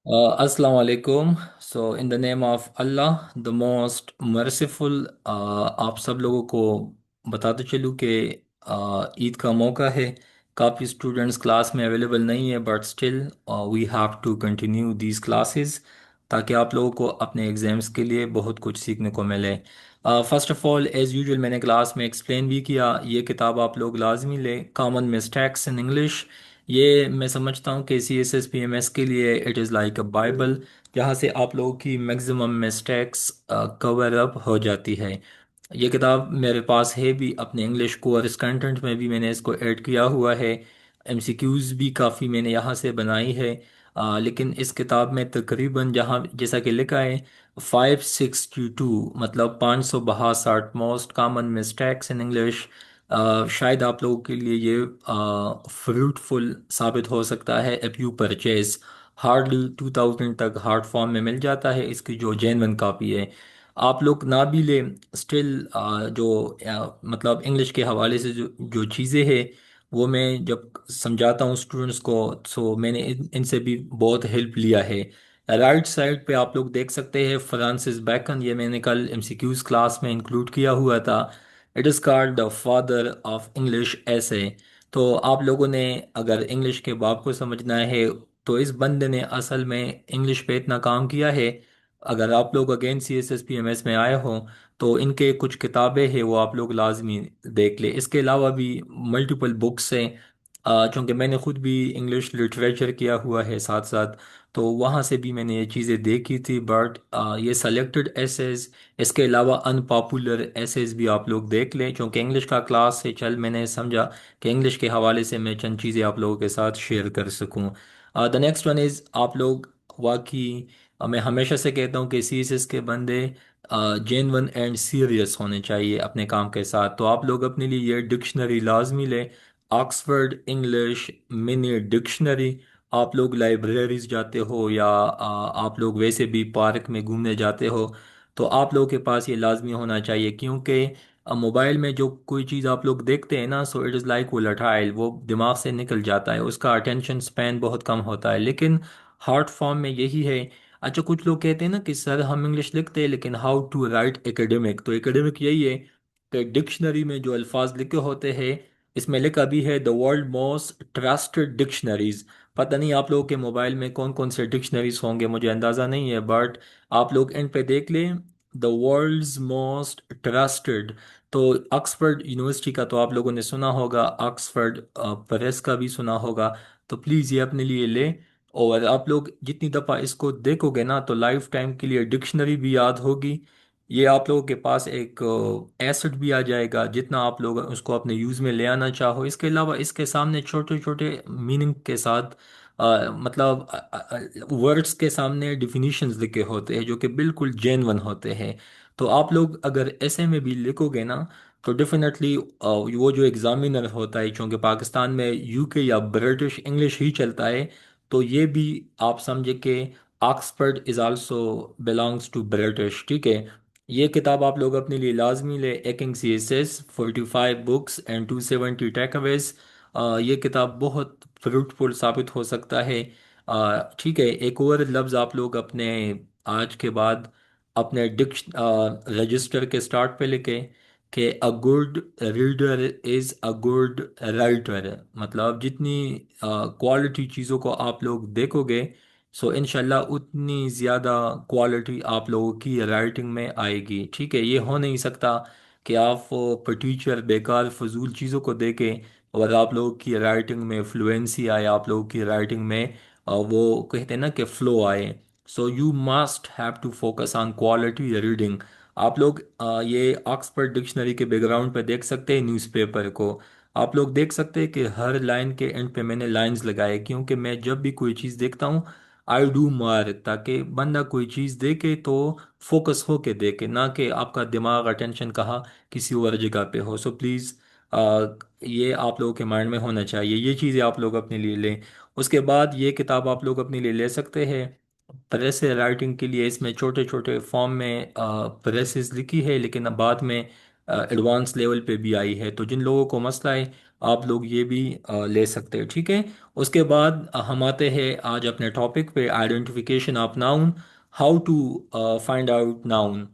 Assalamu alaikum। So in the name of Allah the most merciful. आप सब लोगों को बताते चलूँ कि ईद का मौका है। काफ़ी स्टूडेंट्स क्लास में अवेलेबल नहीं है, but still we have to continue these classes ताकि आप लोगों को अपने एग्ज़ाम्स के लिए बहुत कुछ सीखने को मिले। First of all, as usual मैंने क्लास में एक्सप्लेन भी किया, ये किताब आप लोग लाजमी लें, कॉमन मिस्टेक्स इन इंग्लिश। ये मैं समझता हूँ कि C S S P M S के लिए it is like a Bible, जहाँ से आप लोगों की मैक्सिमम मिस्टेक्स कवर अप हो जाती है। ये किताब मेरे पास है भी, अपने इंग्लिश कोर्स कंटेंट में भी मैंने इसको ऐड किया हुआ है। एमसीक्यूज़ भी काफ़ी मैंने यहाँ से बनाई है। लेकिन इस किताब में तकरीबन जहाँ जैसा कि लिखा है 562, मतलब 562 most common mistakes in English. शायद आप लोगों के लिए ये फ्रूटफुल साबित हो सकता है इफ़ यू परचेज। हार्डली 2000 तक हार्ड फॉर्म में मिल जाता है, इसकी जो जेन्युइन कापी है। आप लोग ना भी ले, स्टिल जो मतलब इंग्लिश के हवाले से जो जो चीज़ें हैं वो मैं जब समझाता हूँ स्टूडेंट्स को, सो मैंने इनसे भी बहुत हेल्प लिया है। राइट साइड पे आप लोग देख सकते हैं फ्रांसिस बैकन, ये मैंने कल एमसीक्यूज क्लास में इंक्लूड किया हुआ था। It is called the father of English ऐसे। तो आप लोगों ने अगर इंग्लिश के बाप को समझना है तो इस बंदे ने असल में इंग्लिश पे इतना काम किया है। अगर आप लोग again C S S P M S में आए हो तो इनके कुछ किताबें हैं वो आप लोग लाजमी देख ले। इसके अलावा भी मल्टीपल बुक्स हैं, चूँकि मैंने खुद भी इंग्लिश लिटरेचर किया हुआ है साथ साथ, तो वहाँ से भी मैंने ये चीज़ें देखी थी। बट ये सेलेक्टेड एसेज, इसके अलावा अनपॉपुलर एसेज भी आप लोग देख लें, क्योंकि इंग्लिश का क्लास है, चल मैंने समझा कि इंग्लिश के हवाले से मैं चंद चीज़ें आप लोगों के साथ शेयर कर सकूं। द नेक्स्ट वन इज़, आप लोग वाकई मैं हमेशा से कहता हूँ कि सी एस एस के बंदे जेन्युइन एंड सीरियस होने चाहिए अपने काम के साथ। तो आप लोग अपने लिए ये डिक्शनरी लाजमी लें, ऑक्सफोर्ड इंग्लिश मिनी डिक्शनरी। आप लोग लाइब्रेरीज जाते हो या आप लोग वैसे भी पार्क में घूमने जाते हो तो आप लोगों के पास ये लाजमी होना चाहिए, क्योंकि मोबाइल में जो कोई चीज़ आप लोग देखते हैं ना, so it is like volatile, वो दिमाग से निकल जाता है, उसका अटेंशन स्पैन बहुत कम होता है। लेकिन हार्ड फॉर्म में यही है। अच्छा, कुछ लोग कहते हैं ना कि सर हम इंग्लिश लिखते हैं लेकिन हाउ टू राइट एकेडमिक, तो एकेडमिक यही है कि डिक्शनरी में जो अल्फाज लिखे होते हैं, इसमें लिखा भी है the world most trusted dictionaries. पता नहीं आप लोगों के मोबाइल में कौन कौन से डिक्शनरीज होंगे, मुझे अंदाज़ा नहीं है, बट आप लोग इन पे देख लें, द वर्ल्ड्स मोस्ट ट्रस्टेड। तो ऑक्सफोर्ड यूनिवर्सिटी का तो आप लोगों ने सुना होगा, ऑक्सफोर्ड प्रेस का भी सुना होगा। तो प्लीज़ ये अपने लिए ले, और आप लोग जितनी दफ़ा इसको देखोगे ना तो लाइफ टाइम के लिए डिक्शनरी भी याद होगी। ये आप लोगों के पास एक एसेट भी आ जाएगा, जितना आप लोग उसको अपने यूज़ में ले आना चाहो। इसके अलावा इसके सामने छोटे छोटे मीनिंग के साथ मतलब वर्ड्स के सामने डिफिनीशंस लिखे होते हैं जो कि बिल्कुल जेन्युइन होते हैं। तो आप लोग अगर ऐसे में भी लिखोगे ना तो डेफिनेटली वो जो एग्जामिनर होता है, क्योंकि पाकिस्तान में यूके या ब्रिटिश इंग्लिश ही चलता है, तो ये भी आप समझे कि Oxford is also belongs to British, ठीक है। ये किताब आप लोग अपने लिए लाजमी ले, एकिंग C S S 45 books and 270 takeaways. ये किताब बहुत फ्रूटफुल साबित हो सकता है। ठीक है, एक और लफ्ज़ आप लोग अपने आज के बाद अपने डिक्श रजिस्टर के स्टार्ट पे लिखे कि a good reader is a good writer. मतलब जितनी क्वालिटी चीज़ों को आप लोग देखोगे, सो इनशाला उतनी ज़्यादा क्वालिटी आप लोगों की राइटिंग में आएगी। ठीक है, ये हो नहीं सकता कि आप पर टीचर बेकार फजूल चीज़ों को देखें और आप लोगों की राइटिंग में फ्लुएंसी आए, आप लोगों की राइटिंग में वो कहते हैं ना कि फ्लो आए। So you must have to focus on quality reading. आप लोग ये ऑक्सफोर्ड डिक्शनरी के बैकग्राउंड पे देख सकते हैं, न्यूज़पेपर को आप लोग देख सकते हैं कि हर लाइन के एंड पे मैंने लाइंस लगाए, क्योंकि मैं जब भी कोई चीज़ देखता हूँ आई डू मार्क, ताकि बंदा कोई चीज़ देखे तो फोकस होके देखे, ना कि आपका दिमाग अटेंशन कहाँ किसी और जगह पे हो। सो प्लीज़ ये आप लोगों के माइंड में होना चाहिए, ये चीज़ें आप लोग अपने लिए लें। उसके बाद ये किताब आप लोग अपने लिए ले सकते हैं प्रेस राइटिंग के लिए। इसमें छोटे छोटे फॉर्म में प्रेसेस लिखी है, लेकिन अब बाद में एडवांस लेवल पे भी आई है। तो जिन लोगों को मसला है आप लोग ये भी ले सकते हैं, ठीक है। उसके बाद हम आते हैं आज अपने टॉपिक पे, identification of noun, how to find out noun.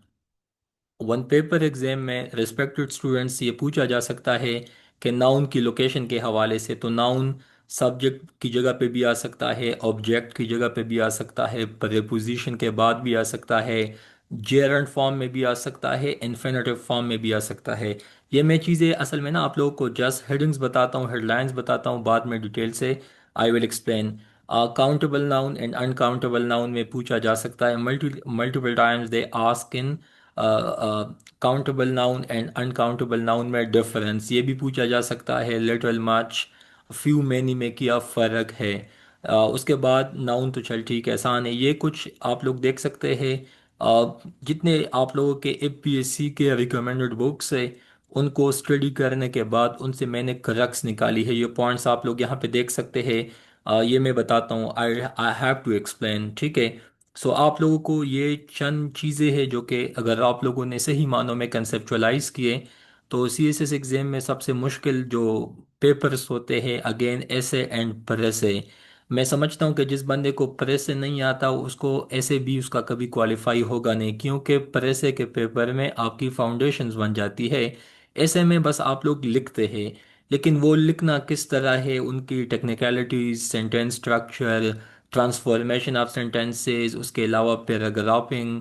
One paper exam में रिस्पेक्टेड स्टूडेंट्स से ये पूछा जा सकता है कि नाउन की लोकेशन के हवाले से, तो नाउन सब्जेक्ट की जगह पे भी आ सकता है, ऑब्जेक्ट की जगह पे भी आ सकता है, प्रीपोजिशन के बाद भी आ सकता है, जेरंड फॉर्म में भी आ सकता है, इन्फिनेटिव फॉर्म में भी आ सकता है। ये मैं चीज़ें असल में ना आप लोगों को जस्ट हेडिंग्स बताता हूँ, हेडलाइंस बताता हूँ, बाद में डिटेल से I will explain. Countable noun and uncountable noun में पूछा जा सकता है, multiple times they ask in countable noun and uncountable noun में डिफरेंस, ये भी पूछा जा सकता है, लिटिल मच फ्यू मैनी में क्या फ़र्क है। उसके बाद नाउन तो चल ठीक है, आसान है, ये कुछ आप लोग देख सकते हैं। जितने आप लोगों के एपीएससी के रिकमेंडेड बुक्स है उनको स्टडी करने के बाद उनसे मैंने क्रक्स निकाली है, ये पॉइंट्स आप लोग यहाँ पे देख सकते हैं। ये मैं बताता हूँ, आई आई हैव टू एक्सप्लेन, ठीक है। सो आप लोगों को ये चंद चीज़ें हैं जो कि अगर आप लोगों ने सही मानों में कंसेप्चुअलाइज किए तो सीएसएस एग्जाम में सबसे मुश्किल जो पेपर्स होते हैं अगेन ऐसे एंड प्रेस है। मैं समझता हूँ कि जिस बंदे को प्रेस से नहीं आता उसको ऐसे भी उसका कभी क्वालिफाई होगा नहीं, क्योंकि प्रेस के पेपर में आपकी फाउंडेशंस बन जाती है। ऐसे में बस आप लोग लिखते हैं, लेकिन वो लिखना किस तरह है, उनकी technicalities, sentence structure, transformation of sentences, उसके अलावा paragraphing,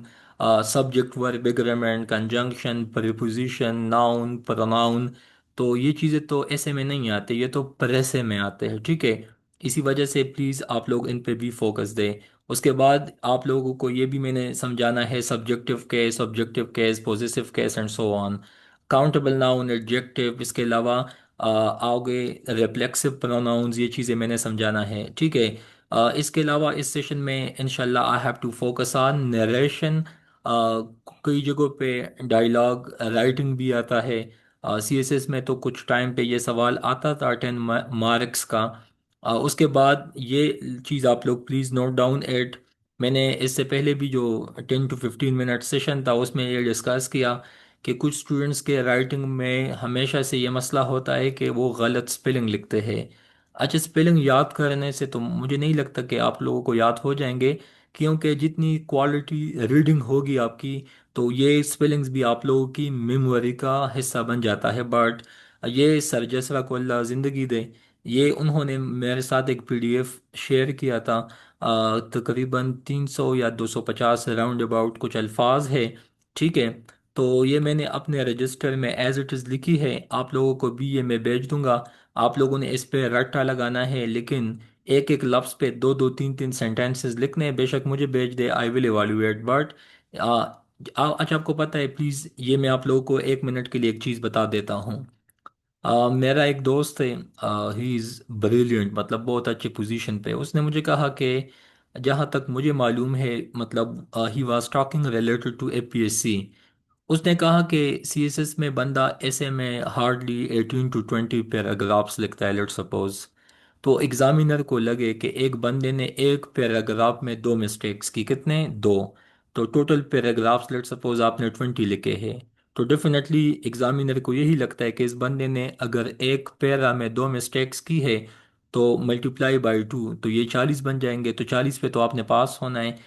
subject verb agreement, conjunction, preposition, noun, pronoun, तो ये चीज़ें तो ऐसे में नहीं आते, ये तो प्रेसे में आते हैं, ठीक है। इसी वजह से प्लीज़ आप लोग इन पे भी फोकस दें। उसके बाद आप लोगों को ये भी मैंने समझाना है, subjective case, objective case, positive case and so on, countable noun, adjective, इसके अलावा आगे रिफ्लेक्सिव प्रोनाउंस, ये चीज़ें मैंने समझाना है, ठीक है। इसके अलावा इस सेशन में इंशाल्लाह I have to focus on narration. कई जगहों पे डायलॉग राइटिंग भी आता है, सीएसएस में तो कुछ टाइम पे ये सवाल आता था 10 मार्क्स का। उसके बाद ये चीज़ आप लोग प्लीज़ नोट डाउन एट, मैंने इससे पहले भी जो 10 to 15 मिनट सेशन था उसमें ये डिस्कस किया कि कुछ स्टूडेंट्स के राइटिंग में हमेशा से ये मसला होता है कि वो गलत स्पेलिंग लिखते हैं। अच्छा, स्पेलिंग याद करने से तो मुझे नहीं लगता कि आप लोगों को याद हो जाएंगे, क्योंकि जितनी क्वालिटी रीडिंग होगी आपकी तो ये स्पेलिंग्स भी आप लोगों की मेमोरी का हिस्सा बन जाता है। बट ये सर जसरा को अल्लाह ज़िंदगी दे, ये उन्होंने मेरे साथ एक पीडीएफ शेयर किया था, तकरीबन 300 या 250 राउंड अबाउट कुछ अल्फाज है, ठीक है। तो ये मैंने अपने रजिस्टर में एज इट इज़ लिखी है, आप लोगों को भी ये मैं भेज दूंगा। आप लोगों ने इस पे रट्टा लगाना है, लेकिन एक एक लफ्ज़ पे दो दो तीन तीन सेंटेंसेस लिखने हैं। बेशक मुझे भेज दे, आई विल एवेलुएट, बट अच्छा आपको पता है, प्लीज़ ये मैं आप लोगों को 1 मिनट के लिए एक चीज़ बता देता हूँ। मेरा एक दोस्त है, ही इज़ ब्रिलियंट, मतलब बहुत अच्छी पोजीशन पे, उसने मुझे कहा कि जहाँ तक मुझे मालूम है, मतलब he was talking related to APSC, उसने कहा कि सीएसएस में बंदा ऐसे में हार्डली 18 to 20 पैराग्राफ्स लिखता है, लेट सपोज। तो एग्जामिनर को लगे कि एक बंदे ने एक पैराग्राफ में दो मिस्टेक्स की, कितने, दो, तो टोटल पैराग्राफ्स लेट सपोज आपने 20 लिखे हैं, तो डेफिनेटली एग्जामिनर को यही लगता है कि इस बंदे ने अगर एक पैरा में दो मिस्टेक्स की है तो मल्टीप्लाई बाई 2 तो ये 40 बन जाएंगे, तो 40 पे तो आपने पास होना है।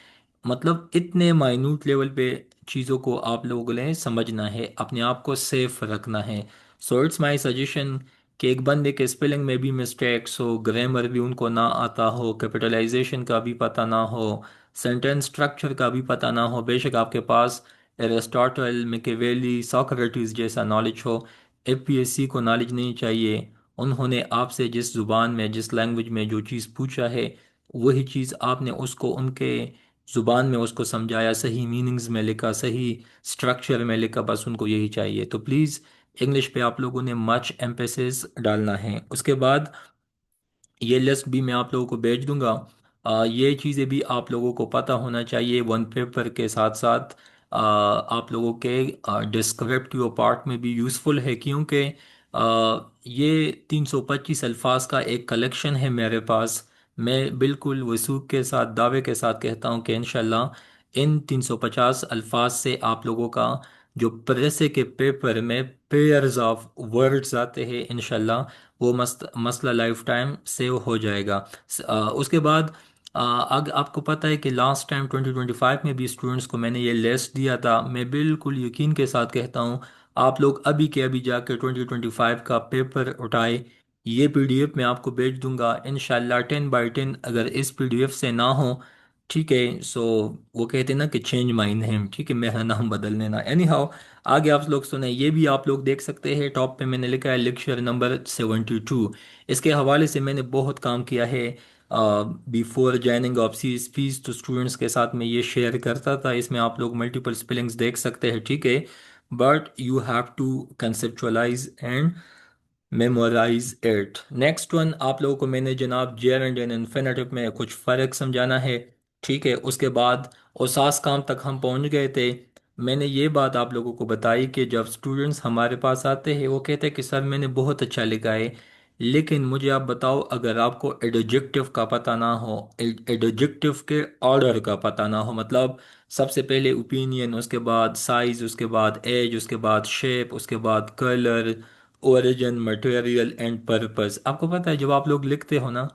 मतलब इतने माइन्यूट लेवल पे चीज़ों को आप लोगों ने समझना है, अपने आप को सेफ रखना है। सो इट्स माय सजेशन कि एक बंदे के स्पेलिंग में भी मिस्टेक्स हो, ग्रामर भी उनको ना आता हो, कैपिटलाइजेशन का भी पता ना हो, सेंटेंस स्ट्रक्चर का भी पता ना हो, बेशक आपके पास एरिस्टोटल, मैकियावेली, सोक्रेटिस जैसा नॉलेज हो, एपीएससी को नॉलेज नहीं चाहिए। उन्होंने आपसे जिस जुबान में, जिस लैंग्वेज में जो चीज़ पूछा है वही चीज़ आपने उसको उनके जुबान में उसको समझाया, सही मीनिंग्स में लिखा, सही स्ट्रक्चर में लिखा, बस उनको यही चाहिए। तो प्लीज़ इंग्लिश पे आप लोगों ने मच एम्फेसिस डालना है। उसके बाद ये लिस्ट भी मैं आप लोगों को भेज दूंगा। ये चीज़ें भी आप लोगों को पता होना चाहिए, वन पेपर के साथ साथ आप लोगों के डिस्क्रिप्टिव पार्ट में भी यूज़फुल है, क्योंकि ये 325 अल्फाज का एक कलेक्शन है मेरे पास। मैं बिल्कुल वसूख के साथ, दावे के साथ कहता हूँ कि इंशाल्लाह इन 350 अल्फाज से आप लोगों का जो प्रेसे के पेपर में पेयर्स ऑफ वर्ड्स आते हैं, इंशाल्लाह वो मसला लाइफ टाइम सेव हो जाएगा। उसके बाद अगर आपको पता है कि लास्ट टाइम 2025 में भी स्टूडेंट्स को मैंने ये लेस्ट दिया था, मैं बिल्कुल यकीन के साथ कहता हूँ आप लोग अभी के अभी जाकर 2025 का पेपर उठाए। ये पीडीएफ मैं आपको भेज दूंगा इंशाल्लाह 10 बाई 10। अगर इस पीडीएफ से ना हो, ठीक है, सो वो कहते हैं ना कि चेंज माई नेम, ठीक है, मेरा नाम बदल लेना। एनी हाउ, आगे आप लोग सुने, ये भी आप लोग देख सकते हैं, टॉप पे मैंने लिखा है लेक्चर नंबर 72। इसके हवाले से मैंने बहुत काम किया है। Before joining of C fees तो स्टूडेंट्स के साथ मैं ये शेयर करता था, इसमें आप लोग मल्टीपल स्पेलिंग्स देख सकते हैं, ठीक है, but you have to conceptualise and memorise it. Next one आप लोगों को मैंने जनाब जेर एंड एन इन्फिनेटिव में कुछ फ़र्क समझाना है, ठीक है। उसके बाद ओसास काम तक हम पहुंच गए थे। मैंने ये बात आप लोगों को बताई कि जब स्टूडेंट्स हमारे पास आते हैं वो कहते हैं कि सर मैंने बहुत अच्छा लिखा है, लेकिन मुझे आप बताओ, अगर आपको एडजेक्टिव का पता ना हो, एडजेक्टिव के ऑर्डर का पता ना हो, मतलब सबसे पहले ओपिनियन, उसके बाद साइज, उसके बाद एज, उसके बाद शेप, उसके बाद colour, origin, material and purpose. आपको पता है जब आप लोग लिखते हो ना,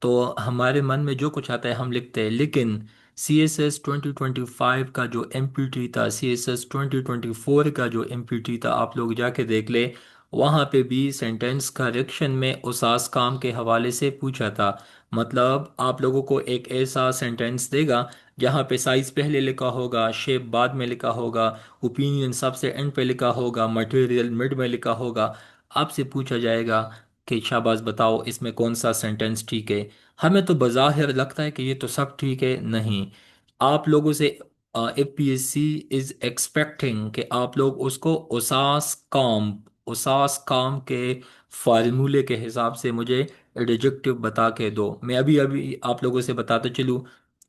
तो हमारे मन में जो कुछ आता है हम लिखते हैं, लेकिन सी एस एस 2025 का जो एम पी टी था, सी एस एस 2024 का जो एम पी टी था, आप लोग जाके देख ले, वहाँ पे भी सेंटेंस करेक्शन में उसास काम के हवाले से पूछा था। मतलब आप लोगों को एक ऐसा सेंटेंस देगा जहाँ पे साइज पहले लिखा होगा, शेप बाद में लिखा होगा, ओपिनियन सबसे एंड पे लिखा होगा, मटेरियल मिड में लिखा होगा। आपसे पूछा जाएगा कि शाबाश बताओ इसमें कौन सा सेंटेंस ठीक है। हमें तो बज़ाहिर लगता है कि ये तो सब ठीक है, नहीं। आप लोगों से एपीएससी इज एक्सपेक्टिंग कि आप लोग उसको उसास काम के फार्मूले के हिसाब से मुझे एडजेक्टिव बता के दो। मैं अभी अभी आप लोगों से बताते चलूँ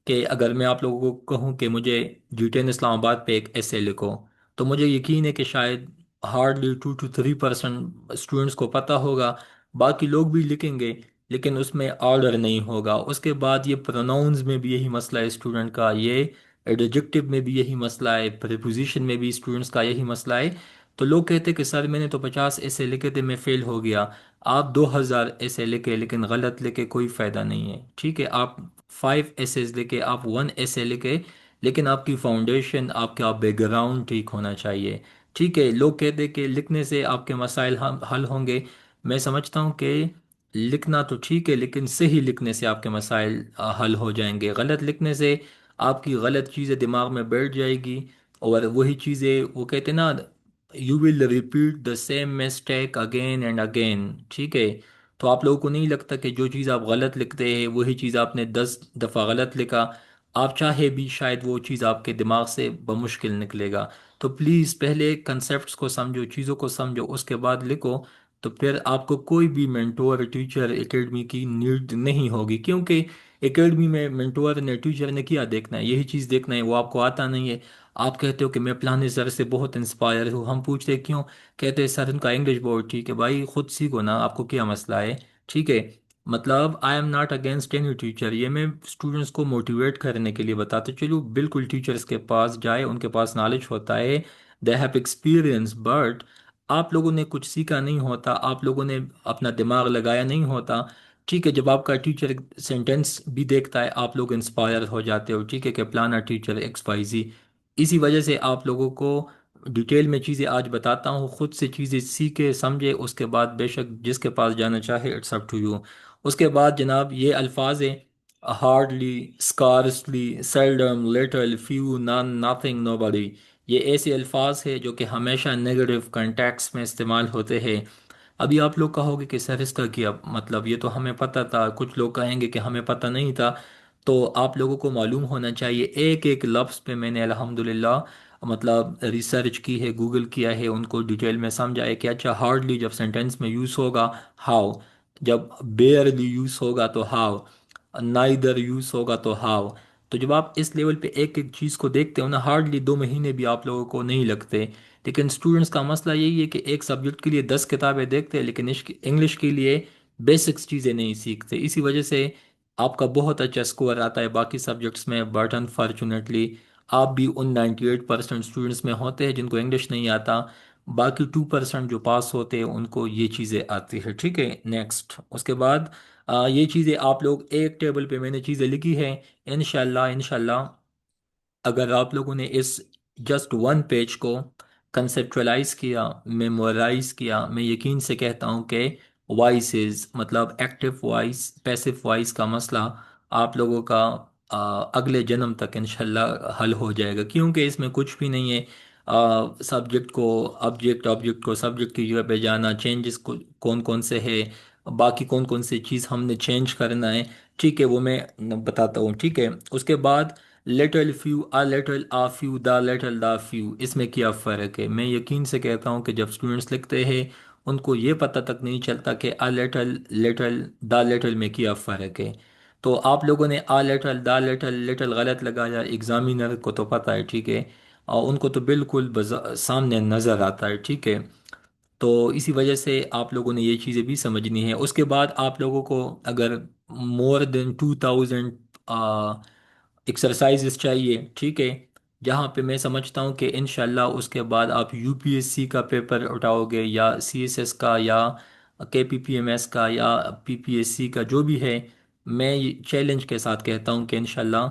कि अगर मैं आप लोगों को कहूँ कि मुझे जी10 इस्लामाबाद पे एक ऐसे लिखो, तो मुझे यकीन है कि शायद हार्डली 2 to 3% स्टूडेंट्स को पता होगा, बाकी लोग भी लिखेंगे, लेकिन उसमें ऑर्डर नहीं होगा। उसके बाद ये प्रोनाउंस में भी यही मसला है स्टूडेंट का, ये एडजेक्टिव में भी यही मसला है, प्रीपोजिशन में भी स्टूडेंट्स का यही मसला है। तो लोग कहते हैं कि सर मैंने तो 50 ऐसे लिखे थे, मैं फेल हो गया। आप 2000 ऐसे लिखे लेकिन गलत लिखे, कोई फ़ायदा नहीं है, ठीक है। आप 5 एसेज लिखे, आप 1 ऐसे लिखे, लेकिन आपकी फाउंडेशन, आपका बैकग्राउंड ठीक होना चाहिए, ठीक है। लोग कहते हैं कि लिखने से आपके मसाइल हल होंगे। मैं समझता हूँ कि लिखना तो ठीक है, लेकिन सही लिखने से आपके मसाइल हल हो जाएंगे। गलत लिखने से आपकी गलत चीज़ें दिमाग में बैठ जाएगी, और वही चीज़ें वो कहते हैं ना, you will repeat the same mistake again and again, ठीक है। तो आप लोगों को नहीं लगता कि जो चीज़ आप गलत लिखते हैं वही चीज़ आपने 10 दफ़ा गलत लिखा, आप चाहे भी शायद वो चीज़ आपके दिमाग से बमुश्किल निकलेगा। तो प्लीज़ पहले कंसेप्ट्स को समझो, चीज़ों को समझो, उसके बाद लिखो। तो फिर आपको कोई भी मेंटोर, टीचर, एकेडमी की नीड नहीं होगी, क्योंकि एकेडमी में मेंटोर ने, टीचर ने क्या देखना है, यही चीज़ देखना है, वो आपको आता नहीं है। आप कहते हो कि मैं फलाने सर से बहुत इंस्पायर हूँ, हम पूछते हैं क्यों, कहते हैं सर उनका इंग्लिश बहुत ठीक है। भाई खुद सीखो ना, आपको क्या मसला है, ठीक है। मतलब I am not against any teacher, ये मैं स्टूडेंट्स को मोटिवेट करने के लिए बताते चलो, बिल्कुल टीचर्स के पास जाए, उनके पास नॉलेज होता है, दे हैव एक्सपीरियंस, बट आप लोगों ने कुछ सीखा नहीं होता, आप लोगों ने अपना दिमाग लगाया नहीं होता, ठीक है। जब आपका टीचर सेंटेंस भी देखता है आप लोग इंस्पायर हो जाते हो, ठीक है, कि प्लाना टीचर XYZ। इसी वजह से आप लोगों को डिटेल में चीज़ें आज बताता हूँ, खुद से चीज़ें सीखे समझे, उसके बाद बेशक जिसके पास जाना चाहे, इट्स अप टू यू। उसके बाद जनाब ये अल्फाज हैं, hardly, scarcely, seldom, little, few, none, nothing, nobody. ये ऐसे अल्फाज हैं जो कि हमेशा नेगेटिव कंटेक्स्ट में इस्तेमाल होते हैं। अभी आप लोग कहोगे कि सर इसका क्या मतलब, ये तो हमें पता था, कुछ लोग कहेंगे कि हमें पता नहीं था। तो आप लोगों को मालूम होना चाहिए, एक एक लफ्ज़ पे मैंने अल्हम्दुलिल्लाह मतलब रिसर्च की है, गूगल किया है, उनको डिटेल में समझा है कि अच्छा हार्डली जब सेंटेंस में यूज़ होगा हाउ, जब बेयरली यूज़ होगा तो हाउ, नाइदर यूज़ होगा तो हाउ। तो जब आप इस लेवल पे एक एक चीज़ को देखते हो ना, हार्डली 2 महीने भी आप लोगों को नहीं लगते। लेकिन स्टूडेंट्स का मसला यही है कि एक सब्जेक्ट के लिए 10 किताबें देखते हैं, लेकिन इंग्लिश के लिए बेसिक्स चीज़ें नहीं सीखते। इसी वजह से आपका बहुत अच्छा स्कोर आता है बाकी सब्जेक्ट्स में, बट अनफॉर्चुनेटली आप भी उन 98% स्टूडेंट्स में होते हैं जिनको इंग्लिश नहीं आता। बाकी 2% जो पास होते हैं उनको ये चीज़ें आती है। ठीक है, नेक्स्ट उसके बाद ये चीज़ें आप लोग एक टेबल पे मैंने चीज़ें लिखी हैं। इंशाल्लाह इंशाल्लाह अगर आप लोगों ने इस जस्ट वन पेज को कंसेप्चुअलाइज किया, मेमोराइज किया, मैं यकीन से कहता हूँ कि वॉइसेस मतलब एक्टिव वॉइस पैसिव वॉइस का मसला आप लोगों का अगले जन्म तक इंशाल्लाह हल हो जाएगा, क्योंकि इसमें कुछ भी नहीं है। सब्जेक्ट को ऑब्जेक्ट, ऑब्जेक्ट को सब्जेक्ट की जगह पे जाना, चेंजेस को कौन कौन से है, बाकी कौन कौन से चीज़ हमने चेंज करना है। ठीक है, वो मैं बताता हूँ। ठीक है, उसके बाद little few, a little, uh few, the little, the few, इसमें क्या फ़र्क है? मैं यकीन से कहता हूँ कि जब स्टूडेंट्स लिखते हैं उनको ये पता तक नहीं चलता कि a little, little, the little में क्या फ़र्क है। तो आप लोगों ने a little, the little, little गलत लगाया, एग्जामिनर को तो पता है। ठीक है, और उनको तो बिल्कुल सामने नज़र आता है। ठीक है, तो इसी वजह से आप लोगों ने ये चीज़ें भी समझनी है। उसके बाद आप लोगों को अगर मोर देन 2000 एक्सरसाइजेस चाहिए, ठीक है, जहाँ पे मैं समझता हूँ कि इंशाल्लाह उसके बाद आप यूपीएससी का पेपर उठाओगे या सीएसएस का या केपीपीएमएस का या पीपीएससी का जो भी है, मैं चैलेंज के साथ कहता हूँ कि इंशाल्लाह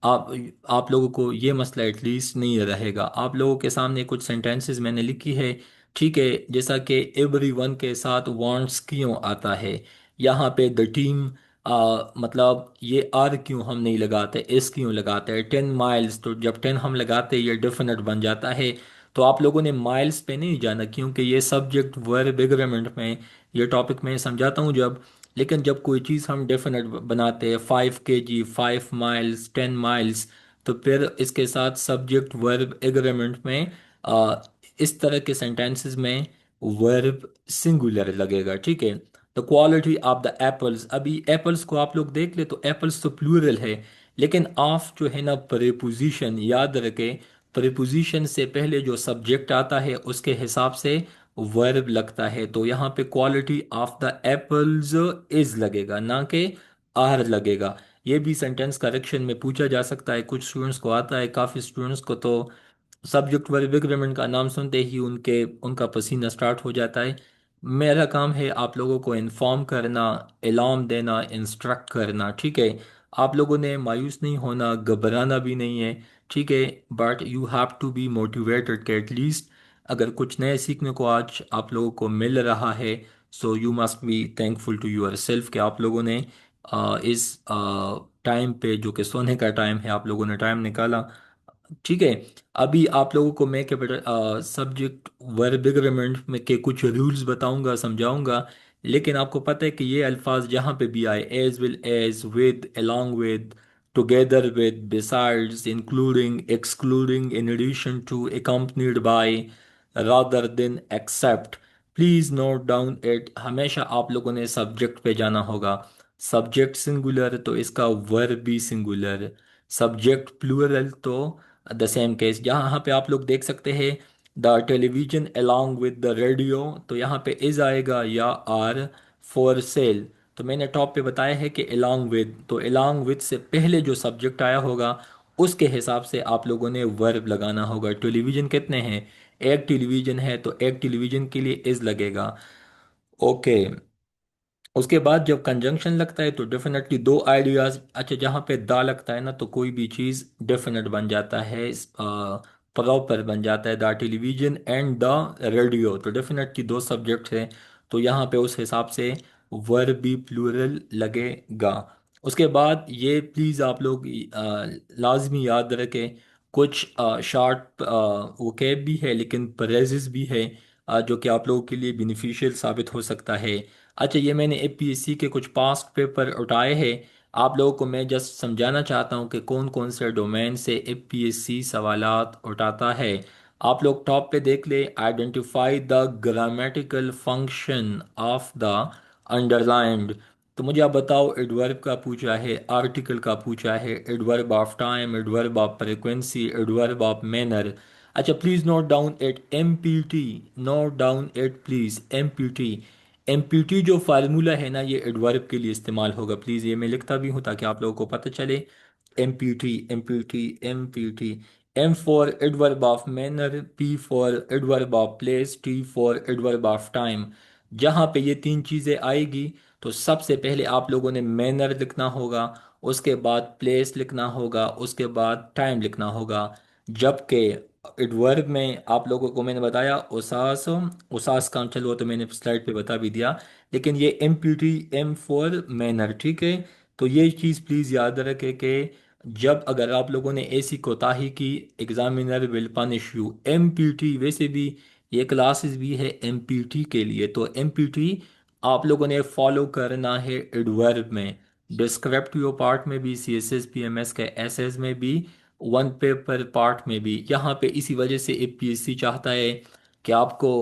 आप लोगों को ये मसला एटलीस्ट नहीं रहेगा। आप लोगों के सामने कुछ सेंटेंसेस मैंने लिखी है। ठीक है, जैसा कि एवरी वन के साथ वांट्स क्यों आता है, यहाँ पे द टीम, मतलब ये आर क्यों हम नहीं लगाते, एस क्यों लगाते हैं। 10 माइल्स, तो जब 10 हम लगाते हैं ये डेफिनेट बन जाता है। तो आप लोगों ने माइल्स पे नहीं जाना, क्योंकि ये सब्जेक्ट वर्ब एग्रीमेंट में ये टॉपिक मैं समझाता हूँ जब। लेकिन जब कोई चीज़ हम डेफिनेट बनाते हैं, 5 kg, 5 माइल्स, 10 माइल्स, तो फिर इसके साथ सब्जेक्ट वर्ब एग्रीमेंट में आ, इस तरह के सेंटेंसेस में वर्ब सिंगुलर लगेगा। ठीक है, the quality of the apples, अभी एप्पल्स को आप लोग देख ले तो एप्पल्स तो प्लूरल है, लेकिन ऑफ जो है ना प्रीपोजिशन, याद रखे प्रीपोजिशन से पहले जो सब्जेक्ट आता है उसके हिसाब से वर्ब लगता है। तो यहाँ पे quality of the apples is लगेगा, ना कि आर लगेगा। ये भी सेंटेंस करेक्शन में पूछा जा सकता है, कुछ स्टूडेंट्स को आता है, काफ़ी स्टूडेंट्स को तो सब्जेक्ट वर्ब एग्रीमेंट का नाम सुनते ही उनके उनका पसीना स्टार्ट हो जाता है। मेरा काम है आप लोगों को इन्फॉर्म करना, अलार्म देना, इंस्ट्रक्ट करना। ठीक है, आप लोगों ने मायूस नहीं होना, घबराना भी नहीं है। ठीक है, but you have to be motivated कि एटलीस्ट अगर कुछ नए सीखने को आज आप लोगों को मिल रहा है, so you must be thankful to your self कि आप लोगों ने इस टाइम पे, जो कि सोने का टाइम है, आप लोगों ने टाइम निकाला। ठीक है, अभी आप लोगों को मैं कैपिटल सब्जेक्ट वर्ब एग्रीमेंट में के कुछ रूल्स बताऊंगा, समझाऊंगा। लेकिन आपको पता है कि ये अल्फाज जहाँ पे भी आए, as well as, with, along with, together with, besides, including, excluding, in addition to, accompanied by, rather than, except, please note down it. हमेशा आप लोगों ने सब्जेक्ट पे जाना होगा। सब्जेक्ट सिंगुलर तो इसका वर्ब भी सिंगुलर, सब्जेक्ट प्लूरल तो द सेम केस। यहाँ पे आप लोग देख सकते हैं the television along with the radio, तो यहाँ पे इज आएगा या आर फॉर सेल। तो मैंने टॉप पे बताया है कि along विद, तो along विद से पहले जो सब्जेक्ट आया होगा उसके हिसाब से आप लोगों ने वर्ब लगाना होगा। टेलीविजन कितने हैं? एक टेलीविजन है, तो एक टेलीविजन के लिए इज लगेगा। ओके, उसके बाद जब कंजंक्शन लगता है तो डेफिनेटली दो आइडियाज, अच्छा जहाँ पे दा लगता है ना तो कोई भी चीज़ डेफिनेट बन जाता है, प्रॉपर बन जाता है। The television and the radio, तो डेफिनेटली दो सब्जेक्ट हैं, तो यहाँ पे उस हिसाब से वर्ब भी प्लूरल लगेगा। उसके बाद ये प्लीज़ आप लोग लाजमी याद रखें, कुछ शार्ट वोकैब भी है लेकिन फ्रेजेस भी है, जो कि आप लोगों के लिए बेनिफिशियल साबित हो सकता है। अच्छा, ये मैंने एपीएससी के कुछ पास्ट पेपर उठाए हैं, आप लोगों को मैं जस्ट समझाना चाहता हूँ कि कौन कौन से डोमेन से एपीएससी सवालात उठाता है। आप लोग टॉप पे देख ले, identify the grammatical function of the underlined. तो मुझे आप बताओ, एडवर्ब का पूछा है, आर्टिकल का पूछा है, adverb of time, adverb of frequency, adverb of manner. अच्छा, please note down at MPT, note down at please MPT. MPT जो फार्मूला है ना, ये एडवर्ब के लिए इस्तेमाल होगा। प्लीज़ ये मैं लिखता भी हूँ ताकि आप लोगों को पता चले। MPT, MPT, MPT, M for adverb of manner, P for adverb of place, T for adverb of time. जहाँ पे ये तीन चीज़ें आएगी तो सबसे पहले आप लोगों ने मैनर लिखना होगा, उसके बाद प्लेस लिखना होगा, उसके बाद टाइम लिखना होगा। जबकि एडवर्ब में आप लोगों को मैंने बताया उसास, उसास का चलो वो तो मैंने स्लाइड पे बता भी दिया, लेकिन ये M P T, M for manner, ठीक है। तो ये चीज़ प्लीज़ याद रखें कि जब अगर आप लोगों ने ऐसी कोताही की, examiner will punish you. Empty वैसे भी ये क्लासेस भी है एमपीटी के लिए, तो एमपीटी आप लोगों ने फॉलो करना है एडवर्ब में, डिस्क्रिप्टिव पार्ट में भी, सीएसएस पीएमएस के एसएस में भी, वन पेपर पार्ट में भी। यहाँ पे इसी वजह से एपीएससी चाहता है कि आपको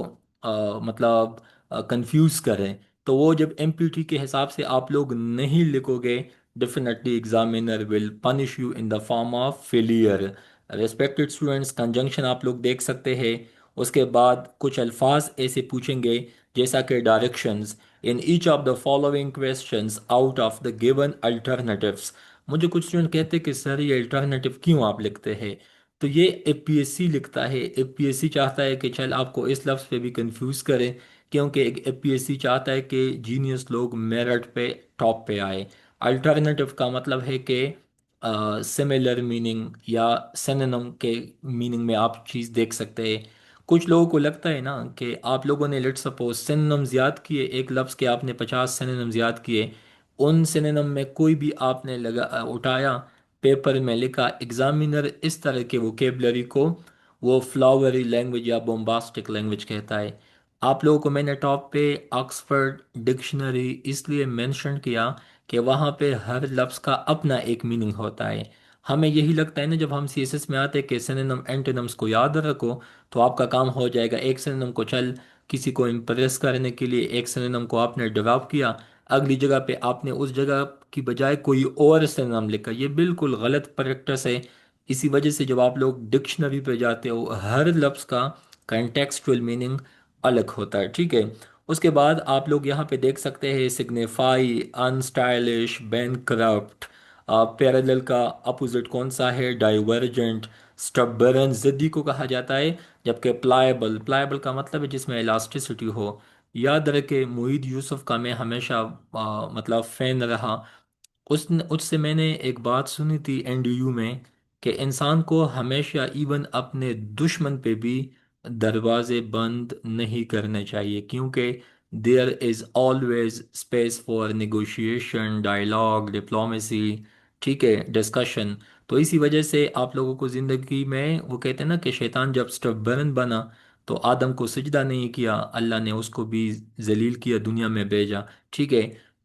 मतलब कंफ्यूज करें। तो वो जब एमपीटी के हिसाब से आप लोग नहीं लिखोगे, definitely examiner will punish you in the form of failure। respected students, conjunction आप लोग देख सकते हैं। उसके बाद कुछ अल्फाज ऐसे पूछेंगे जैसा कि directions in each of the following questions out of the given alternatives। मुझे कुछ स्टूडेंट कहते हैं कि सर ये अल्टरनेटिव क्यों आप लिखते हैं, तो ये एपीएससी लिखता है। एपीएससी चाहता है कि चल आपको इस लफ्ज़ पे भी कंफ्यूज करें, क्योंकि एपीएससी चाहता है कि जीनियस लोग मेरिट पे टॉप पे आए। अल्टरनेटिव का मतलब है कि सिमिलर मीनिंग या सिनोनिम के मीनिंग में आप चीज़ देख सकते हैं। कुछ लोगों को लगता है ना कि आप लोगों ने लेट सपोज सिनोनिम्स याद किए, एक लफ्ज़ के आपने 50 सिनोनिम्स याद किए, उन सिनोनिम में कोई भी आपने उठाया, पेपर में लिखा, एग्जामिनर इस तरह के वोकेबलरी को वो फ्लावरी लैंग्वेज या बोम्बास्टिक लैंग्वेज कहता है। आप लोगों को मैंने टॉप पे ऑक्सफोर्ड डिक्शनरी इसलिए मेंशन किया कि वहाँ पे हर लफ्ज़ का अपना एक मीनिंग होता है। हमें यही लगता है ना जब हम सीएसएस में आते हैं कि सिनोनिम एंटोनिम्स को याद रखो तो आपका काम हो जाएगा। एक सिनोनिम को चल किसी को इम्प्रेस करने के लिए एक सिनोनिम को आपने डेवलप किया, अगली जगह पे आपने उस जगह की बजाय कोई और सिनोनिम लिखा, ये बिल्कुल गलत प्रैक्टिस है। इसी वजह से जब आप लोग डिक्शनरी पे जाते हो हर लफ्ज़ का कंटेक्सचुअल मीनिंग अलग होता है, ठीक है। उसके बाद आप लोग यहाँ पे देख सकते हैं सिग्निफाई, अनस्टाइलिश, बैंकरप्ट। पैरेलल का अपोजिट कौन सा है, डाइवर्जेंट। स्टबरन जिद्दी को कहा जाता है, जबकि प्लायबल, प्लायबल का मतलब है जिसमें इलास्टिसिटी हो। याद रखे मुईद यूसुफ का मैं हमेशा मतलब फैन रहा। उससे मैंने एक बात सुनी थी एनडीयू में कि इंसान को हमेशा इवन अपने दुश्मन पे भी दरवाजे बंद नहीं करने चाहिए, क्योंकि there is always space for negotiation, dialogue, diplomacy, ठीक है, डिस्कशन। तो इसी वजह से आप लोगों को ज़िंदगी में वो कहते हैं ना कि शैतान जब स्टबर्न बना तो आदम को सजदा नहीं किया, अल्लाह ने उसको भी जलील किया, दुनिया में भेजा, ठीक है।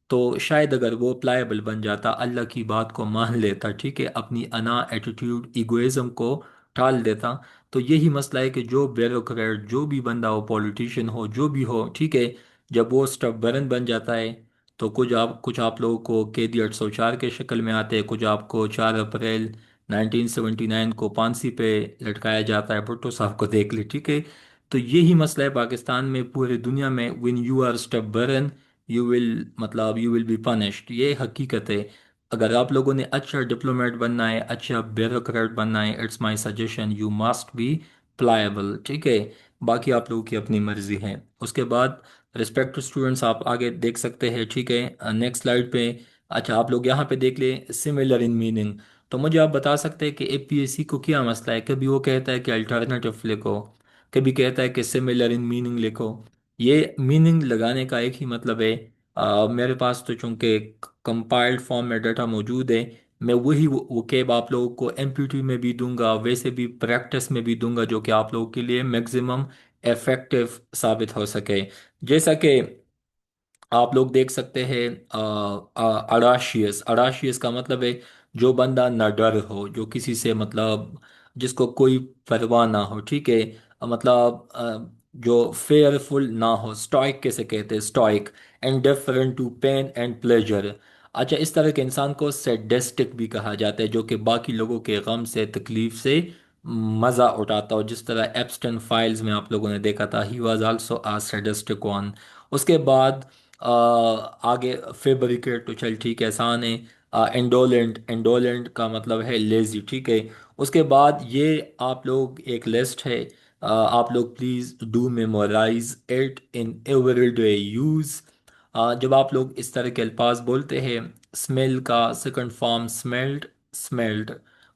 तो शायद अगर वो प्लायबल बन जाता, अल्लाह की बात को मान लेता, ठीक है, अपनी अना एटीट्यूड ईगोइज्म को टाल देता। तो यही मसला है कि जो ब्यूरोक्रेट, जो भी बंदा हो, पॉलिटिशियन हो, जो भी हो, ठीक है, जब वो स्टबरन बन जाता है तो कुछ आप लोगों को कैदी 804 के शक्ल में आते हैं, कुछ आपको 4 अप्रैल 1979 को फांसी पे लटकाया जाता है, भुट्टो साहब को देख ली, ठीक है। तो यही मसला है पाकिस्तान में, पूरी दुनिया में, when you are stubborn you will मतलब यू विल बी पनिश्ड, ये हकीकत है। अगर आप लोगों ने अच्छा डिप्लोमेट बनना है, अच्छा ब्यूरोक्रेट बनना है, it's my suggestion you must B pliable, ठीक है। बाकी आप लोगों की अपनी मर्जी है। उसके बाद रिस्पेक्ट टू स्टूडेंट्स आप आगे देख सकते हैं, ठीक है, नेक्स्ट स्लाइड पे। अच्छा आप लोग यहाँ पे देख लें सिमिलर इन मीनिंग। तो मुझे आप बता सकते हैं कि एपीएससी को क्या मसला है, कभी वो कहता है कि अल्टरनेटिव लिखो, कभी कहता है कि सिमिलर इन मीनिंग लिखो। ये मीनिंग लगाने का एक ही मतलब है। मेरे पास तो चूंकि कंपाइल्ड फॉर्म में डाटा मौजूद है, मैं वही वो कैब आप लोगों को एमपीटी में भी दूंगा, वैसे भी प्रैक्टिस में भी दूंगा, जो कि आप लोगों के लिए मैक्सिमम इफेक्टिव साबित हो सके। जैसा कि आप लोग देख सकते हैं अडाशियस, अडाशियस का मतलब है जो बंदा न डर हो, जो किसी से मतलब जिसको कोई परवाह ना हो, ठीक है। मतलब जो फेयरफुल ना हो, स्टॉइक कैसे कहते हैं, stoic. Indifferent to pain and pleasure. अच्छा इस तरह के इंसान को सैडिस्टिक भी कहा जाता है, जो कि बाकी लोगों के गम से, तकलीफ से मज़ा उठाता हो, जिस तरह एप्स्टन फाइल्स में आप लोगों ने देखा था, he was also a sadistic one. उसके बाद आगे फेब्रिकेट तो चल ठीक है, आसान है। इंडोलेंट, इंडोलेंट का मतलब है लेजी, ठीक है। उसके बाद ये आप लोग एक लिस्ट है, आप लोग please do memorise it in everyday use. जब आप लोग इस तरह के अल्फाज बोलते हैं, स्मेल का सेकंड फॉर्म स्मेल्ड, स्मेल्ड।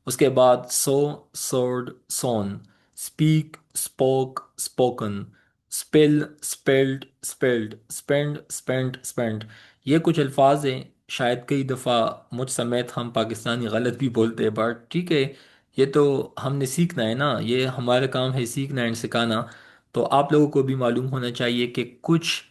उसके बाद sow, sowed, sown. Speak, spoke, spoken. Spell, spelled, spelled. Spend, spent, spent. ये कुछ अल्फाज हैं, शायद कई दफ़ा मुझ समेत हम पाकिस्तानी गलत भी बोलते हैं, बट ठीक है, ये तो हमने सीखना है ना, ये हमारा काम है सीखना एंड सिखाना। तो आप लोगों को भी मालूम होना चाहिए कि कुछ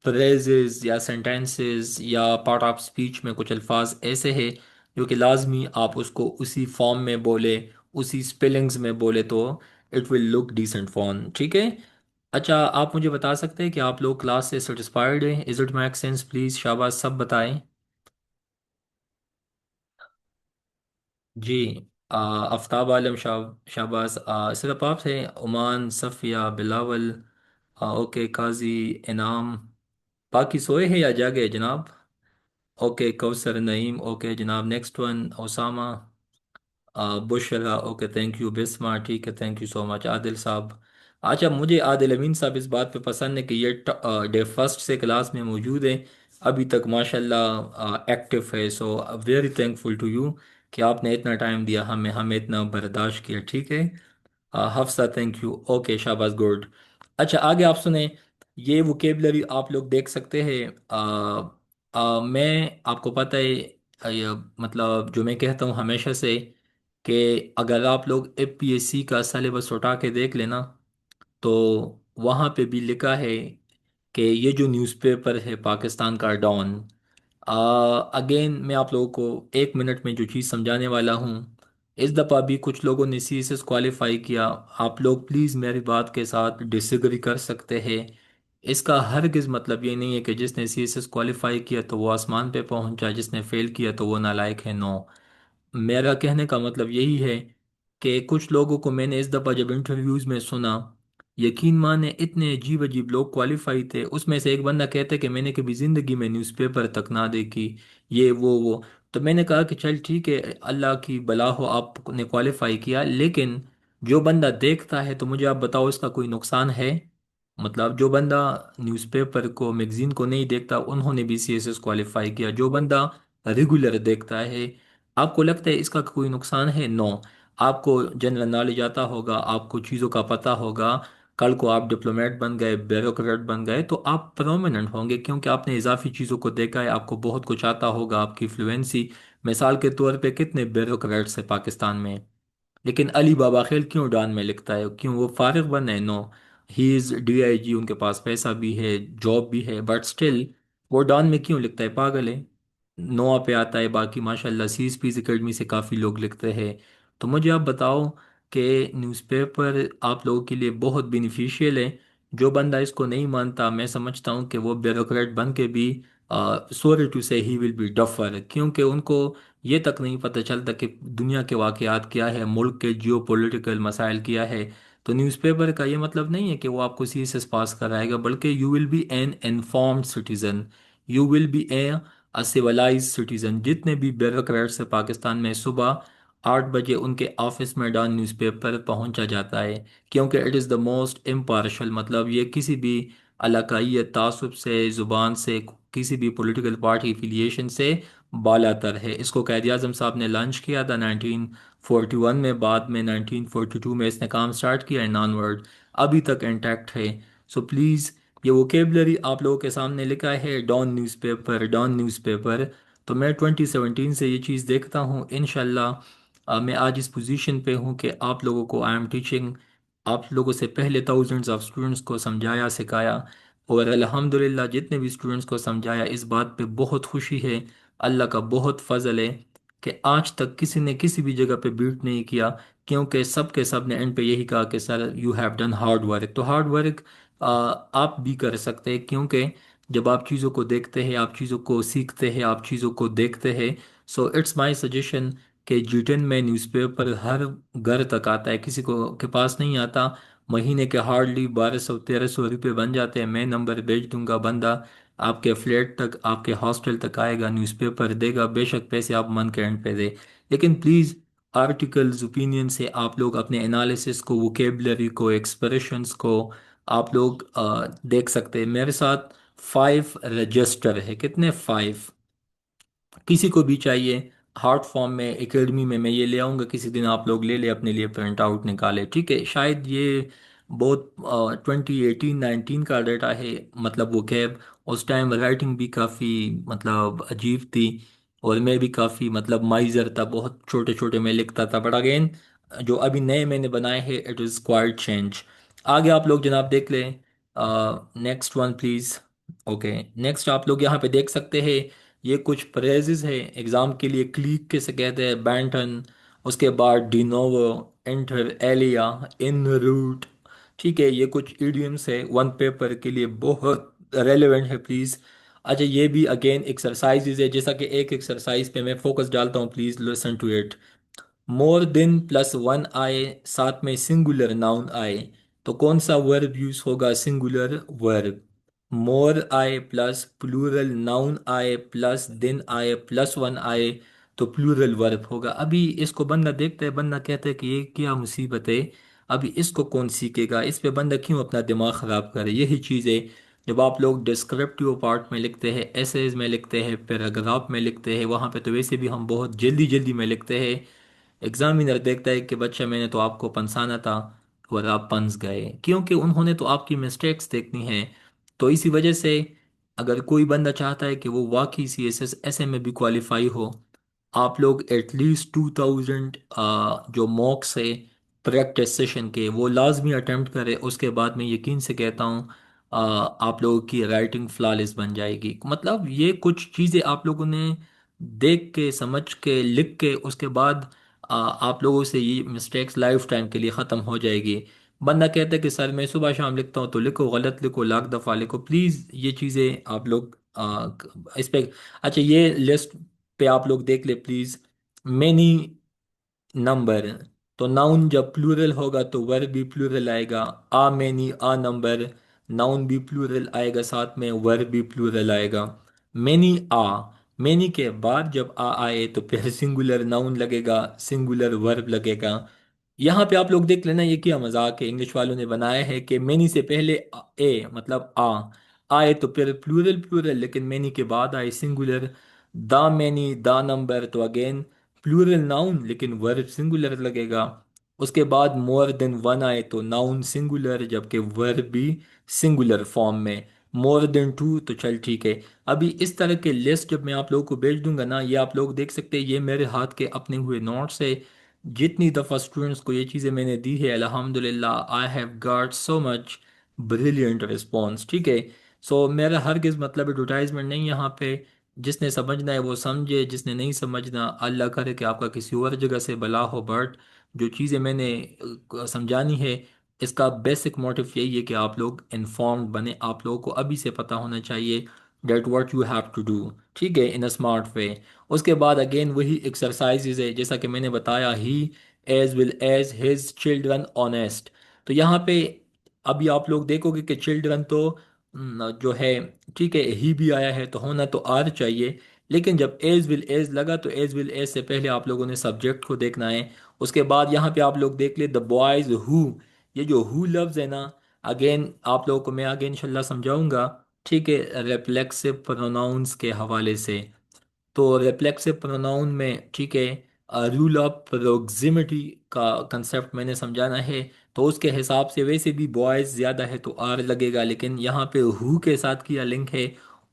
फ्रेजेस या सेंटेंसेस या पार्ट ऑफ स्पीच में कुछ अल्फाज ऐसे हैं जो कि लाजमी आप उसको उसी फॉर्म में बोले, उसी स्पेलिंग्स में बोले, तो it will look decent form, ठीक है। अच्छा, आप मुझे बता सकते हैं कि आप लोग क्लास से सेटिस्फाइड हैं? Is it make sense? Please शाबाश सब बताएं। जी। आफ्ताब आलम, शाबाश। सिर्फ आप हैं? ओमान, सफ़िया, बिलावल, ओके, काजी, इनाम। बाकी सोए हैं या जागे हैं, जनाब? ओके, कौसर, नईम, ओके जनाब। Next one, Osama, Bushra, okay, thank you. Bisma, ठीक है, thank you so much. Adil साहब। अच्छा, मुझे आदिल अमीन साहब इस बात पे पसंद है कि ये डे फर्स्ट से क्लास में मौजूद है, अभी तक माशाल्लाह एक्टिव है। So very thankful to you कि आपने इतना टाइम दिया हमें, हमें इतना बर्दाश्त किया, ठीक है। हफ्सा, थैंक यू, ओके, शाबाश, गुड। अच्छा, आगे आप सुने। ये वोकेबलरी आप लोग देख सकते हैं। मैं आपको पता है, मतलब जो मैं कहता हूँ हमेशा से, कि अगर आप लोग एपीएससी का सिलेबस उठा के देख लेना, तो वहाँ पे भी लिखा है कि ये जो न्यूज़पेपर है पाकिस्तान का डॉन। अगेन मैं आप लोगों को एक मिनट में जो चीज़ समझाने वाला हूँ, इस दफ़ा भी कुछ लोगों ने सीएसएस क्वालिफाई किया। आप लोग प्लीज़ मेरी बात के साथ डिसएग्री कर सकते हैं। इसका हरगिज़ मतलब ये नहीं है कि जिसने सीएसएस क्वालिफाई किया तो वो आसमान पे पहुंचा, जिसने फेल किया तो वो नालायक है। नो, मेरा कहने का मतलब यही है कि कुछ लोगों को मैंने इस दफ़ा जब इंटरव्यूज़ में सुना, यकीन माने इतने अजीब अजीब लोग क्वालिफाई थे। उसमें से एक बंदा कहता है कि मैंने कभी ज़िंदगी में न्यूज़पेपर तक ना देखी, ये वो। तो मैंने कहा कि चल ठीक है, अल्लाह की भला हो, आपने क्वालिफाई किया, लेकिन जो बंदा देखता है तो मुझे आप बताओ इसका कोई नुकसान है? मतलब जो बंदा न्यूज़पेपर को, मैगजीन को नहीं देखता, उन्होंने भी सीएसएस क्वालिफाई किया। जो बंदा रेगुलर देखता है, आपको लगता है इसका कोई नुकसान है? नो। आपको जनरल नॉलेज आता होगा, आपको चीज़ों का पता होगा। कल को आप डिप्लोमेट बन गए, ब्यूरोक्रेट बन गए, तो आप प्रोमिनेंट होंगे क्योंकि आपने इजाफी चीज़ों को देखा है, आपको बहुत कुछ आता होगा, आपकी फ्लुएंसी। मिसाल के तौर पे कितने ब्यूरोक्रेट्स है पाकिस्तान में, लेकिन अली बाबा खेल क्यों डॉन में लिखता है? क्यों वो फारिग बने? नो, ही इज़ डीआईजी, उनके पास पैसा भी है, जॉब भी है, बट स्टिल वो डॉन में क्यों लिखता है? पागल है। नोआ पे आता है, बाकी माशाल्लाह सी एस पीज अकेडमी से काफ़ी लोग लिखते हैं। तो मुझे आप बताओ कि न्यूज़पेपर आप लोगों के लिए बहुत बेनिफिशियल है। जो बंदा इसको नहीं मानता, मैं समझता हूँ कि वो ब्यूरोक्रेट बन के भी, सॉरी टू से, ही विल बी डफर, क्योंकि उनको ये तक नहीं पता चलता कि दुनिया के वाक़यात क्या है, मुल्क के जियो पॉलिटिकल मसाइल क्या है। तो न्यूज़पेपर का ये मतलब नहीं है कि वो आपको सीएसएस पास कराएगा, बल्कि you will be an informed citizen, you will be a civilize citizen. जितने भी ब्यूरोक्रेट्स हैं पाकिस्तान में, सुबह 8 बजे उनके ऑफिस में डॉन न्यूज़पेपर पहुंचा जाता है, क्योंकि it is the most impartial, मतलब ये किसी भी इलाकाई तासुब से, ज़ुबान से, किसी भी पॉलिटिकल पार्टी एफिलिएशन से बालातर है। इसको कैद आज़म साहब ने लॉन्च किया था 1941 में, बाद में 1942 में इसने काम स्टार्ट किया है। नॉन वर्ड अभी तक इंटैक्ट है। सो प्लीज़, ये वोकेबलरी आप लोगों के सामने लिखा है, डॉन न्यूज़पेपर, डॉन न्यूज़पेपर। तो मैं 2017 से ये चीज़ देखता हूँ। इंशाल्लाह मैं आज इस पोजीशन पे हूँ कि आप लोगों को आई एम टीचिंग, आप लोगों से पहले थाउजेंड्स ऑफ स्टूडेंट्स को समझाया, सिखाया, और अल्हम्दुलिल्लाह जितने भी स्टूडेंट्स को समझाया, इस बात पे बहुत खुशी है। अल्लाह का बहुत फजल है कि आज तक किसी ने किसी भी जगह पे बीट नहीं किया, क्योंकि सब के सब ने एंड पे यही कहा कि sir you have done hard work. तो हार्ड वर्क आप भी कर सकते हैं, क्योंकि जब आप चीज़ों को देखते हैं, आप चीज़ों को सीखते हैं, आप चीज़ों को देखते हैं। सो इट्स माय सजेशन कि G10 में न्यूज़पेपर हर घर तक आता है, किसी को के पास नहीं आता। महीने के हार्डली 1200 1300 रुपये बन जाते हैं। मैं नंबर भेज दूंगा, बंदा आपके फ्लैट तक, आपके हॉस्टल तक आएगा, न्यूज़पेपर देगा, बेशक पैसे आप मंथ के एंड पे दे, लेकिन प्लीज़ आर्टिकल्स ओपिनियन से आप लोग अपने एनालिसिस को, वोकेबलरी को, एक्सप्रेशंस को आप लोग देख सकते हैं। मेरे साथ 5 रजिस्टर है, कितने, 5। किसी को भी चाहिए हार्ड फॉर्म में एकेडमी में, मैं ये ले आऊँगा किसी दिन, आप लोग ले ले अपने लिए, प्रिंट आउट निकाले, ठीक है। शायद ये बहुत 2018-19 का डाटा है, मतलब वो कैब, उस टाइम राइटिंग भी काफ़ी मतलब अजीब थी, और मैं भी काफ़ी मतलब माइजर था, बहुत छोटे छोटे मैं लिखता था, बट अगेन जो अभी नए मैंने बनाए हैं, इट इज़ क्वाइट चेंज। आगे आप लोग जनाब देख लें, next one please. Okay, next आप लोग यहाँ पे देख सकते हैं, ये कुछ फ्रेजेस है एग्जाम के लिए, क्लीक किसे कहते हैं, बैंटन, उसके बाद डिनोवो, इंटर एलिया, इन रूट, ठीक है। ये कुछ इडियम्स है, वन पेपर के लिए बहुत रेलेवेंट है प्लीज़। अच्छा, ये भी अगेन एक्सरसाइजेज है, जैसा कि एक एक्सरसाइज पे मैं फोकस डालता हूँ, please listen to it. More than plus one आए, साथ में सिंगुलर नाउन आए, तो कौन सा वर्ब यूज होगा, सिंगुलर वर्ब। मोर आए प्लस प्लूरल नाउन आए प्लस देन आए प्लस वन आए, तो प्लूरल वर्ब होगा। अभी इसको बंदा देखता है, बंदा कहता है कि ये क्या मुसीबत है, अभी इसको कौन सीखेगा, इस पे बंदा क्यों अपना दिमाग ख़राब करे। यही चीज़ है, जब आप लोग डिस्क्रिप्टिव पार्ट में लिखते हैं, एसेज में लिखते हैं, पैराग्राफ में लिखते हैं, वहाँ पे तो वैसे भी हम बहुत जल्दी जल्दी में लिखते हैं। एग्जामिनर देखता है कि बच्चा मैंने तो आपको पंसाना था और आप पंस गए, क्योंकि उन्होंने तो आपकी मिस्टेक्स देखनी है। तो इसी वजह से अगर कोई बंदा चाहता है कि वो वाकई सी एस एस ऐसे में भी क्वालिफाई हो, आप लोग एटलीस्ट 2000 जो मॉक्स है प्रैक्टिस सेशन के, वो लाजमी अटेम्प्ट करें। उसके बाद मैं यकीन से कहता हूँ आप लोगों की राइटिंग फ्लॉलेस बन जाएगी। मतलब ये कुछ चीज़ें आप लोगों ने देख के, समझ के, लिख के, उसके बाद आप लोगों से ये मिस्टेक्स लाइफ टाइम के लिए ख़त्म हो जाएगी। बंदा कहता है कि सर मैं सुबह शाम लिखता हूँ, तो लिखो, गलत लिखो, लाख दफ़ा लिखो, प्लीज़ ये चीज़ें आप लोग इस पे। अच्छा, ये लिस्ट पे आप लोग देख ले प्लीज़। मैनी नंबर, तो नाउन जब प्लूरल होगा तो वर्ब भी प्लूरल आएगा। आ मैनी, आ नंबर, नाउन भी प्लूरल आएगा, साथ में वर्ब भी प्लूरल आएगा। मैनी आ, मैनी के बाद जब आ आए तो फिर सिंगुलर नाउन लगेगा, सिंगुलर वर्ब लगेगा। यहाँ पे आप लोग देख लेना, ये क्या मजाक है, इंग्लिश वालों ने बनाया है कि मैनी से पहले ए मतलब आ आए तो फिर प्लूरल प्लूरल, लेकिन मैनी के बाद आए सिंगुलर। दा मैनी, दा नंबर, तो अगेन प्लूरल नाउन लेकिन वर्ब सिंगुलर लगेगा। उसके बाद मोर देन वन आए तो नाउन सिंगुलर, जबकि वर्ब भी सिंगुलर फॉर्म में। मोर देन टू तो चल ठीक है। अभी इस तरह के लिस्ट जब मैं आप लोगों को भेज दूंगा ना, ये आप लोग देख सकते हैं, ये मेरे हाथ के अपने हुए नोट्स है। जितनी दफ़ा स्टूडेंट्स को ये चीज़ें मैंने दी है, अल्हम्दुलिल्लाह I have got so much brilliant response, ठीक है। सो मेरा हरगिज़ मतलब एडवर्टाइजमेंट नहीं यहाँ पे। जिसने समझना है वो समझे, जिसने नहीं समझना अल्लाह करे कि आपका किसी और जगह से भला हो, बट जो चीज़ें मैंने समझानी है, इसका बेसिक मोटिव यही है कि आप लोग इन्फॉर्म्ड बने, आप लोगों को अभी से पता होना चाहिए that what you have to do, ठीक है, इन अ स्मार्ट वे। उसके बाद अगेन वही एक्सरसाइजेज है, जैसा कि मैंने बताया, he as well as his children honest. तो यहाँ पे अभी आप लोग देखोगे कि चिल्ड्रन तो जो है, ठीक है, ही भी आया है तो होना तो आर चाहिए, लेकिन जब एज विल एज लगा तो एज विल एज से पहले आप लोगों ने सब्जेक्ट को देखना है। उसके बाद यहाँ पे आप लोग देख ले द बॉयज हु, ये जो हु लफ्ज है ना, अगेन आप लोगों को मैं आगे इंशाल्लाह समझाऊंगा, ठीक है, रिफ्लेक्सिव प्रोनाउंस के हवाले से। तो रिफ्लेक्सिव प्रोनाउन में, ठीक है, रूल ऑफ प्रोक्सिमिटी का कंसेप्ट मैंने समझाना है। तो उसके हिसाब से वैसे भी बॉयज़ ज़्यादा है तो आर लगेगा, लेकिन यहाँ पे हु के साथ किया लिंक है,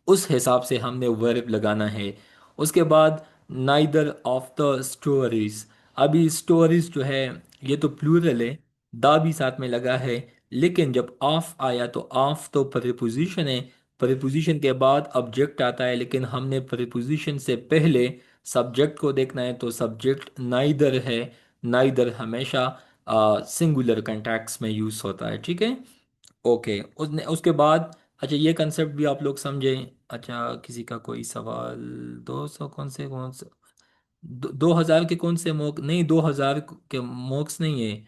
उस हिसाब से हमने वर्ब लगाना है। उसके बाद नाइदर ऑफ द स्टोरीज, अभी स्टोरीज जो है ये तो प्लूरल है, दा भी साथ में लगा है, लेकिन जब ऑफ आया तो ऑफ तो प्रीपोजिशन है, प्रीपोजिशन के बाद ऑब्जेक्ट आता है, लेकिन हमने प्रीपोजिशन से पहले सब्जेक्ट को देखना है, तो सब्जेक्ट नाइदर है। नाइदर हमेशा सिंगुलर कंटेक्स्ट में यूज होता है, ठीक है। ओके, उसके बाद अच्छा ये कंसेप्ट भी आप लोग समझें। अच्छा, किसी का कोई सवाल, 200 कौन से 2000 के कौन से मॉक, नहीं 2000 के मॉक्स नहीं है,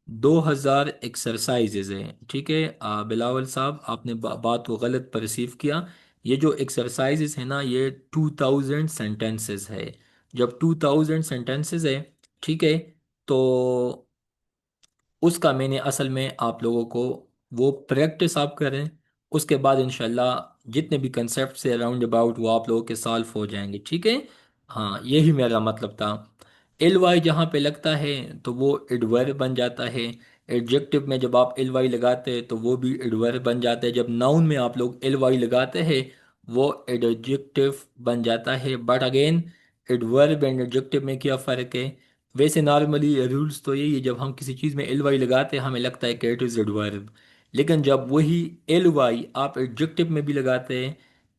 2000 एक्सरसाइजेज है, ठीक है। बिलावल साहब आपने बात को गलत परसीव किया, ये जो एक्सरसाइजेस है ना, ये 2000 सेंटेंसेस है। जब 2000 सेंटेंसेस है, ठीक है, तो उसका मैंने असल में आप लोगों को वो प्रैक्टिस आप करें, उसके बाद इंशाल्लाह जितने भी कंसेप्ट से अराउंड अबाउट वो आप लोगों के सॉल्व हो जाएंगे, ठीक है। हाँ, यही मेरा मतलब था। एल वाई जहाँ पे लगता है तो वो एडवर्ब बन जाता है। एडजेक्टिव में जब आप एल वाई लगाते हैं तो वो भी एडवर्ब बन जाता है। जब नाउन में आप लोग एल वाई लगाते हैं वो एडजेक्टिव बन जाता है। But again, adverb and adjective में क्या फ़र्क है? वैसे नॉर्मली रूल्स तो यही है, जब हम किसी चीज़ में एल वाई लगाते हैं हमें लगता है कि इट इज़ एडवर्ब। लेकिन जब वही एल वाई आप एडजेक्टिव में भी लगाते हैं,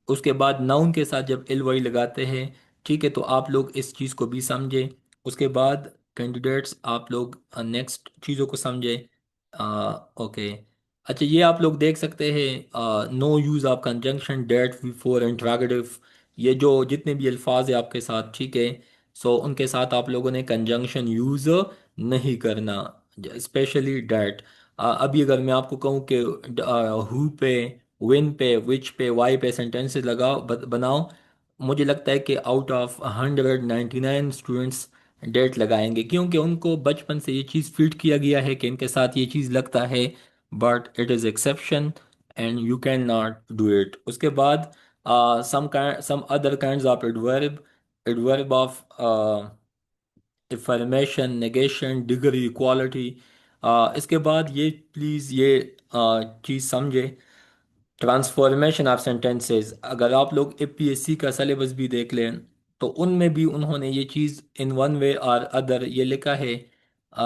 उसके बाद नाउन के साथ जब एल वाई लगाते हैं, ठीक है, तो आप लोग इस चीज़ को भी समझें। उसके बाद कैंडिडेट्स आप लोग नेक्स्ट चीज़ों को समझें। ओके। अच्छा, ये आप लोग देख सकते हैं, no use of conjunction that before interrogative. ये जो जितने भी अल्फाज है आपके साथ, ठीक है, सो उनके साथ आप लोगों ने कंजंक्शन यूज़ नहीं करना, स्पेशली डैट। अभी अगर मैं आपको कहूँ कि हु पे, विन पे, विच पे, वाई पे सेंटेंसेस लगाओ, बनाओ, मुझे लगता है कि आउट ऑफ 199 स्टूडेंट्स डेट लगाएंगे, क्योंकि उनको बचपन से ये चीज़ फीड किया गया है कि इनके साथ ये चीज़ लगता है। But it is exception and you can not do it. उसके बाद some other kinds of adverb, adverb of affirmation, negation, degree, equality. इसके बाद ये प्लीज़ ये चीज़ समझे, ट्रांसफॉर्मेशन ऑफ सेंटेंसेस। अगर आप लोग एपीएससी का सिलेबस भी देख लें तो उनमें भी उन्होंने ये चीज़ इन वन वे और अदर ये लिखा है।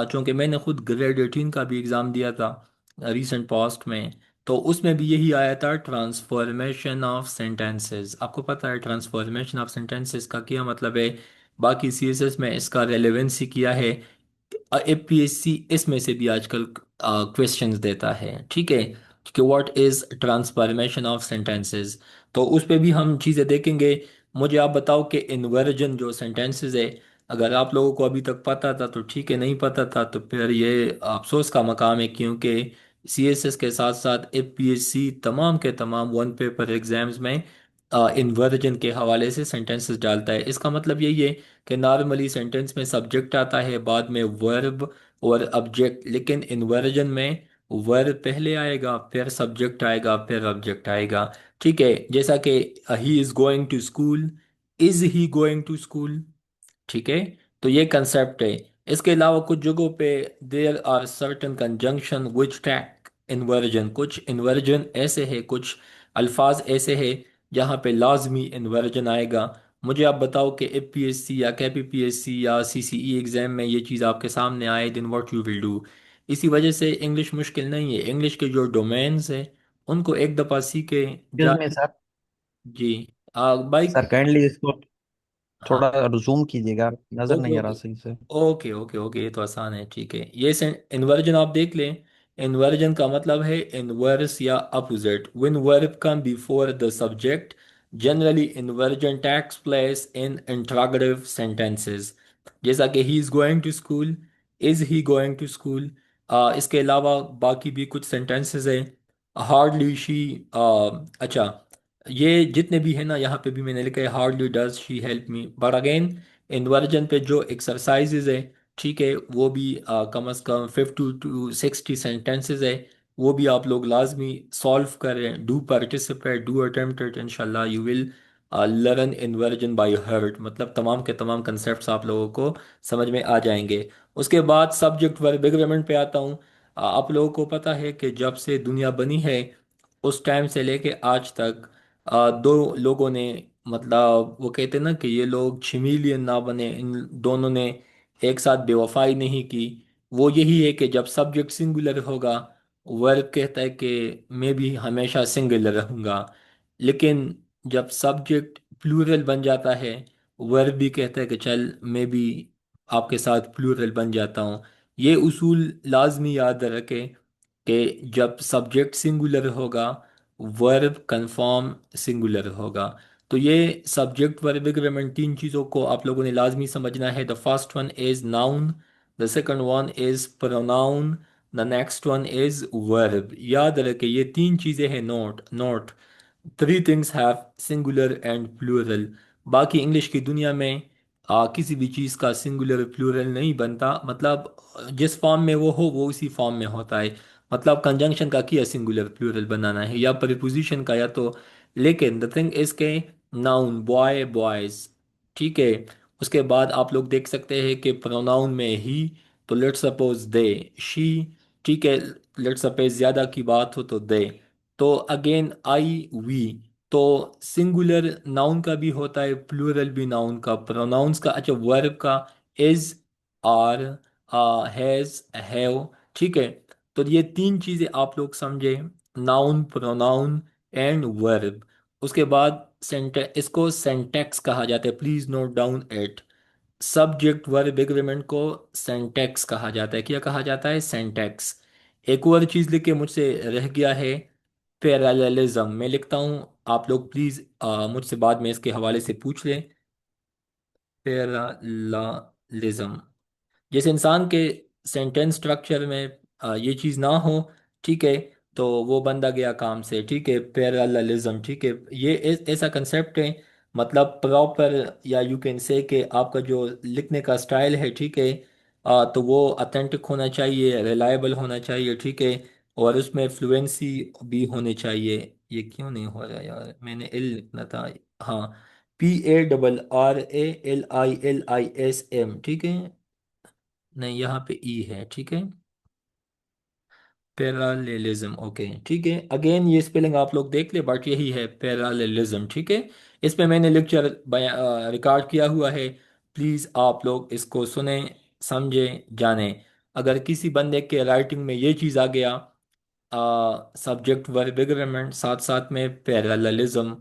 चूँकि मैंने खुद ग्रेड 18 का भी एग्ज़ाम दिया था रीसेंट पास्ट में, तो उसमें भी यही आया था, ट्रांसफॉर्मेशन ऑफ सेंटेंसेस। आपको पता है ट्रांसफॉर्मेशन ऑफ सेंटेंसेस का क्या मतलब है? बाकी सीएसएस में इसका रेलेवेंसी किया है, एपीएससी इसमें से भी आजकल क्वेश्चंस देता है, ठीक है, कि what is transformation of sentences. तो उस पे भी हम चीज़ें देखेंगे। मुझे आप बताओ कि इन्वर्जन जो सेंटेंसेस है, अगर आप लोगों को अभी तक पता था तो ठीक है, नहीं पता था तो फिर ये अफसोस का मकाम है, क्योंकि सीएसएस के साथ साथ एपीएससी तमाम के तमाम वन पेपर एग्जाम्स में इन्वर्जन के हवाले से सेंटेंसेस डालता है। इसका मतलब यही है कि नॉर्मली सेंटेंस में सब्जेक्ट आता है, बाद में वर्ब और ऑब्जेक्ट, लेकिन इन्वर्जन में वर्ब पहले आएगा, फिर सब्जेक्ट आएगा, फिर ऑब्जेक्ट आएगा, ठीक है। जैसा कि he is going to school, is he going to school, ठीक है। तो ये कंसेप्ट है। इसके अलावा कुछ जगहों पे there are certain conjunction which take inversion. कुछ इन्वर्जन ऐसे है, कुछ अल्फाज ऐसे है जहाँ पे लाजमी इन्वर्जन आएगा। मुझे आप बताओ कि एपीएससी या केपीपीएससी या सीसीई एग्जाम में ये चीज़ आपके सामने आए, दिन व्हाट यू विल डू। इसी वजह से इंग्लिश मुश्किल नहीं है। इंग्लिश के जो डोमेन्स है उनको एक दफ़ा सीखे एक्सक्यूज मी जाए। सर। जी, बाइक। सर काइंडली इसको हाँ, थोड़ा जूम कीजिएगा, नजर ओके नहीं आ रहा ओके सही से। ओके ओके ओके, ये तो आसान है, ठीक है। ये इन्वर्जन आप देख लें। इन्वर्जन का मतलब है इनवर्स या opposite, when verb come before the subject, generally inversion takes place in interrogative sentences. जैसा कि he is going to school, is he going to school. इसके अलावा बाकी भी कुछ सेंटेंसेस हैं, हार्डली शी। अच्छा, ये जितने भी है ना, यहाँ पे भी मैंने लिखा है hardly does she help me. But again, inversion पे जो एक्सरसाइजेज है, ठीक है, वो भी कम अज़ कम 50 to 60 सेंटेंसेस है, वो भी आप लोग लाजमी सॉल्व करें। Do participate, do attempt it, इंशाल्लाह you will learn inversion by heart. मतलब तमाम के तमाम कंसेप्ट्स आप लोगों को समझ में आ जाएंगे। उसके बाद सब्जेक्ट वर्ब एग्रीमेंट पे आता हूँ। आप लोगों को पता है कि जब से दुनिया बनी है उस टाइम से लेके आज तक दो लोगों ने, मतलब वो कहते हैं ना कि ये लोग छिमीलियन ना बने, इन दोनों ने एक साथ बेवफाई नहीं की। वो यही है कि जब सब्जेक्ट सिंगुलर होगा, वर्ब कहता है कि मैं भी हमेशा सिंगुलर रहूँगा। लेकिन जब सब्जेक्ट प्लूरल बन जाता है, वर्ब भी कहता है कि चल मैं भी आपके साथ प्लूरल बन जाता हूँ। ये उसूल लाजमी याद रखें कि जब सब्जेक्ट सिंगुलर होगा, वर्ब कंफर्म सिंगुलर होगा। तो ये सब्जेक्ट वर्ब एग्रीमेंट तीन चीज़ों को आप लोगों ने लाजमी समझना है। The first one is noun, the second one is pronoun, the next one is verb. याद रखें ये तीन चीज़ें हैं, note note. Three things have singular and plural. बाकी इंग्लिश की दुनिया में किसी भी चीज़ का सिंगुलर प्लूरल नहीं बनता, मतलब जिस फॉर्म में वो हो वो उसी फॉर्म में होता है। मतलब कंजंक्शन का किया सिंगुलर प्लूरल बनाना है, या प्रीपोजिशन का, या तो। लेकिन द थिंग इज के नाउन बॉय बॉयज, ठीक है। उसके बाद आप लोग देख सकते हैं कि प्रोनाउन में ही, तो लेट्स सपोज दे, शी, ठीक है। लेट्स सपोज ज़्यादा की बात हो तो दे। तो अगेन आई वी। तो सिंगुलर नाउन का भी होता है, प्लूरल भी नाउन का, प्रोनाउंस का, अच्छा वर्ब का, इज, आर, हैज, हैव, ठीक है। तो ये तीन चीजें आप लोग समझे, नाउन, प्रोनाउन एंड वर्ब। उसके बाद सेंटे इसको सेंटेक्स कहा जाता है, please note down it. Subject verb agreement को सेंटेक्स कहा जाता है। क्या कहा जाता है? सेंटेक्स। एक और चीज लिख के मुझसे रह गया है, पैरेललिज्म। मैं लिखता हूँ, आप लोग प्लीज मुझसे बाद में इसके हवाले से पूछ लें। पैरेललिज्म, जिस इंसान के सेंटेंस स्ट्रक्चर में ये चीज़ ना हो, ठीक है, तो वो बंदा गया काम से, ठीक है। पैरेललिज्म, ठीक है, ये ऐसा कंसेप्ट है, मतलब प्रॉपर, या यू कैन से कि आपका जो लिखने का स्टाइल है, ठीक है, तो वो अथेंटिक होना चाहिए, रिलायबल होना चाहिए, ठीक है। और उसमें फ्लुएंसी भी होनी चाहिए। ये क्यों नहीं हो रहा यार, मैंने एल लिखना था। हाँ, PARRALILISM, ठीक है। नहीं, यहाँ पे ई है, ठीक है। पैरालेलिज्म, ओके, ठीक है। अगेन ये स्पेलिंग आप लोग देख ले, बट यही है पैरालेलिज्म, ठीक है। इस पे मैंने लेक्चर रिकॉर्ड किया हुआ है, प्लीज़ आप लोग इसको सुने, समझे, जाने। अगर किसी बंदे के राइटिंग में ये चीज़ आ गया, सब्जेक्ट वर्ब एग्रीमेंट साथ साथ में parallelism,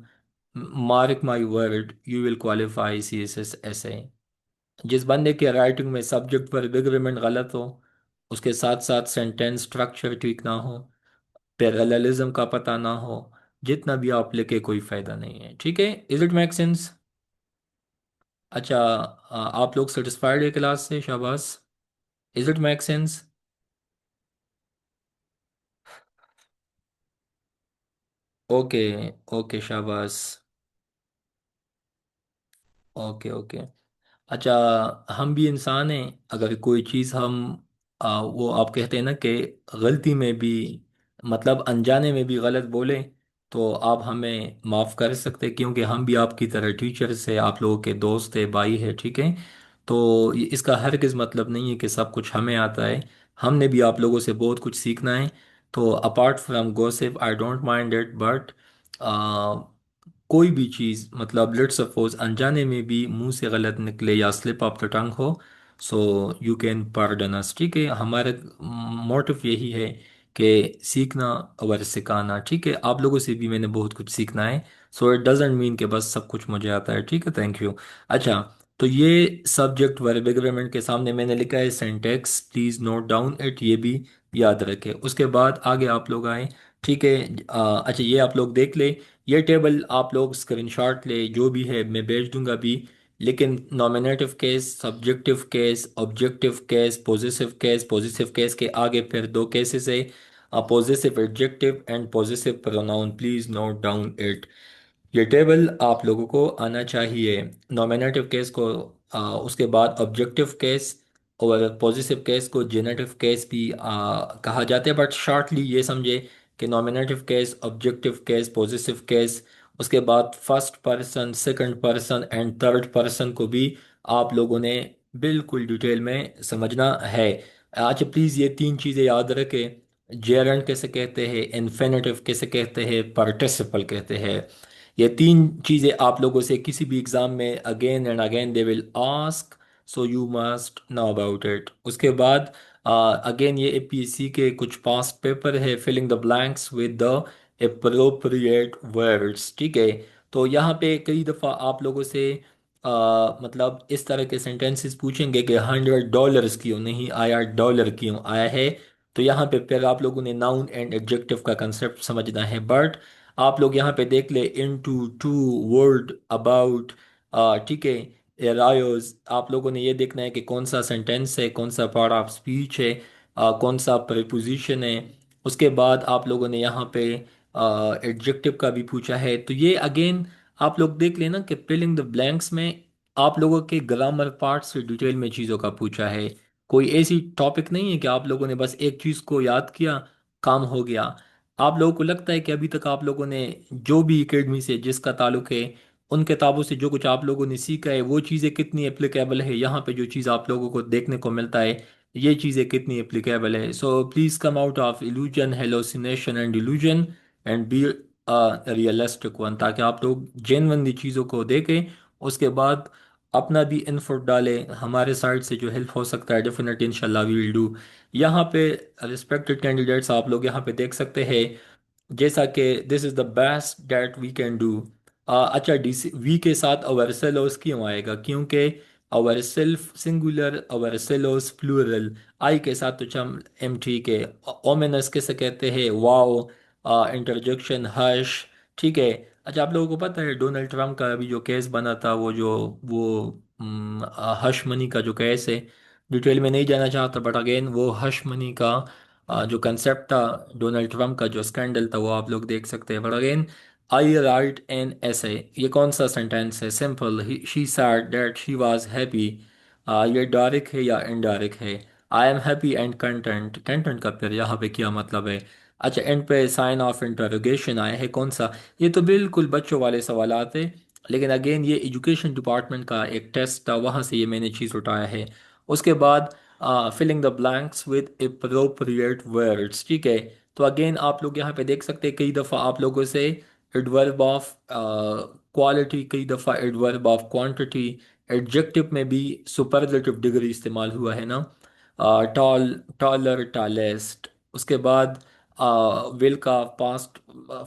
mark my word, you will qualify CSS ऐसे। जिस बंदे के राइटिंग में सब्जेक्ट वर्ब एग्रीमेंट गलत हो, उसके साथ साथ सेंटेंस स्ट्रक्चर ठीक ना हो, पैरेललिज्म का पता ना हो, जितना भी आप लिखे कोई फायदा नहीं है, ठीक है। Is it make sense? अच्छा, आप लोग सेटिस्फाइड है क्लास से? शाबाश। Is it make sense? Okay, okay, शाबाश। Okay, okay. अच्छा, हम भी इंसान हैं, अगर कोई चीज़ हम वो आप कहते हैं ना कि गलती में भी, मतलब अनजाने में भी गलत बोले, तो आप हमें माफ़ कर सकते हैं, क्योंकि हम भी आपकी तरह टीचर से, आप लोगों के दोस्त है, भाई है, ठीक है। तो इसका हरगिज़ मतलब नहीं है कि सब कुछ हमें आता है। हमने भी आप लोगों से बहुत कुछ सीखना है। तो apart from gossip, I don't mind it, but कोई भी चीज़, मतलब लेट्स सपोज अनजाने में भी मुंह से गलत निकले या स्लिप ऑफ द टंग हो, सो यू कैन पार्डन अस, ठीक है। हमारा मोटिव यही है कि सीखना और सिखाना, ठीक है। आप लोगों से भी मैंने बहुत कुछ सीखना है। सो इट डजेंट मीन कि बस सब कुछ मुझे आता है, ठीक है। Thank you. अच्छा, तो ये सब्जेक्ट वर्ब एग्रीमेंट के सामने मैंने लिखा है syntax, please note down it, ये भी याद रखें। उसके बाद आगे आप लोग आए, ठीक है। अच्छा, ये आप लोग देख ले, ये टेबल आप लोग स्क्रीनशॉट ले, जो भी है मैं भेज दूंगा भी। लेकिन nominative case, subjective case, objective case, positive case के आगे फिर दो केसेस है, positive adjective and positive pronoun, please note down it. ये टेबल आप लोगों को आना चाहिए। नॉमिनेटिव केस को उसके बाद ऑब्जेक्टिव केस, और पॉजिटिव केस को जेनेटिव केस भी कहा जाता है, बट शॉर्टली ये समझे कि nominative case, objective case, positive case, उसके बाद first person, second person and third person को भी आप लोगों ने बिल्कुल डिटेल में समझना है। अच्छा, प्लीज़ ये तीन चीज़ें याद रखें। जेरंड कैसे कहते हैं, इन्फिनेटिव कैसे कहते हैं, पार्टिसिपल कहते हैं। ये तीन चीज़ें आप लोगों से किसी भी एग्ज़ाम में again and again they will ask, so you must know about it. उसके बाद अगेन ये APSC के कुछ पास्ट पेपर है, filling the blanks with the appropriate words, ठीक है। तो यहाँ पे कई दफ़ा आप लोगों से मतलब इस तरह के सेंटेंसेस पूछेंगे कि $100 क्यों नहीं आया, डॉलर क्यों आया है। तो यहाँ पे फिर आप लोगों ने नाउन एंड एडजेक्टिव का कंसेप्ट समझना है, बट आप लोग यहाँ पे देख ले, इनटू, टू, वर्ड, अबाउट, ठीक है, रायोज, आप लोगों ने ये देखना है कि कौन सा सेंटेंस है, कौन सा पार्ट ऑफ स्पीच है, कौन सा प्रीपोजिशन है। उसके बाद आप लोगों ने यहाँ पे एडजेक्टिव का भी पूछा है। तो ये अगेन आप लोग देख लेना कि फिलिंग द ब्लैंक्स में आप लोगों के ग्रामर पार्ट से डिटेल में चीज़ों का पूछा है। कोई ऐसी टॉपिक नहीं है कि आप लोगों ने बस एक चीज़ को याद किया, काम हो गया। आप लोगों को लगता है कि अभी तक आप लोगों ने जो भी एकेडमी से जिसका ताल्लुक है, उन किताबों से जो कुछ आप लोगों ने सीखा है, वो चीज़ें कितनी एप्लीकेबल है यहाँ पे जो चीज़ आप लोगों को देखने को मिलता है, ये चीज़ें कितनी एप्लीकेबल है। So please come out of illusion, hallucination and delusion and be realistic one, ताकि आप लोग जेन्युइनली चीज़ों को देखें, उसके बाद अपना भी इनपुट डालें। हमारे साइड से जो हेल्प हो सकता है डेफिनेटली इंशाल्लाह वी विल डू। यहाँ पे रिस्पेक्टेड कैंडिडेट्स आप लोग यहाँ पे देख सकते हैं जैसा कि this is the best that we can do. अच्छा, डीसी वी के साथ अवर्सेलोस क्यों आएगा? क्योंकि अवर्सेल्फ सिंगुलर, अवर्सेलोस प्लूरल। आई के साथ तो हम एम ठीक है। ओमेनस किसे कहते हैं? वाओ। Interjection hush. ठीक है। अच्छा, आप लोगों को पता है डोनाल्ड ट्रंप का अभी जो केस बना था, वो हश मनी का जो केस है, डिटेल में नहीं जाना चाहता, बट अगेन वो हश मनी का जो कंसेप्ट था, डोनाल्ड ट्रंप का जो स्कैंडल था, वो आप लोग देख सकते हैं। But again, I write an ऐसे, ये कौन सा सेंटेंस है? Simple, she said that she was happy. ये डायरेक्ट है या इनडायरेक्ट है? I am happy and content, content का फिर यहाँ पे क्या मतलब है? अच्छा, एंड पे साइन ऑफ इंटरोगेशन आया है, कौन सा? ये तो बिल्कुल बच्चों वाले सवाल आते, लेकिन अगेन ये एजुकेशन डिपार्टमेंट का एक टेस्ट था, वहाँ से ये मैंने चीज़ उठाया है। उसके बाद filling the blanks with appropriate words. ठीक है। तो अगेन आप लोग यहाँ पे देख सकते हैं कई दफ़ा आप लोगों से एडवर्ब ऑफ क्वालिटी, कई दफ़ा एडवर्ब ऑफ क्वांटिटी, एडजेक्टिव में भी सुपरलेटिव डिग्री इस्तेमाल हुआ है ना। Tall, taller, tallest. उसके बाद विल का पास्ट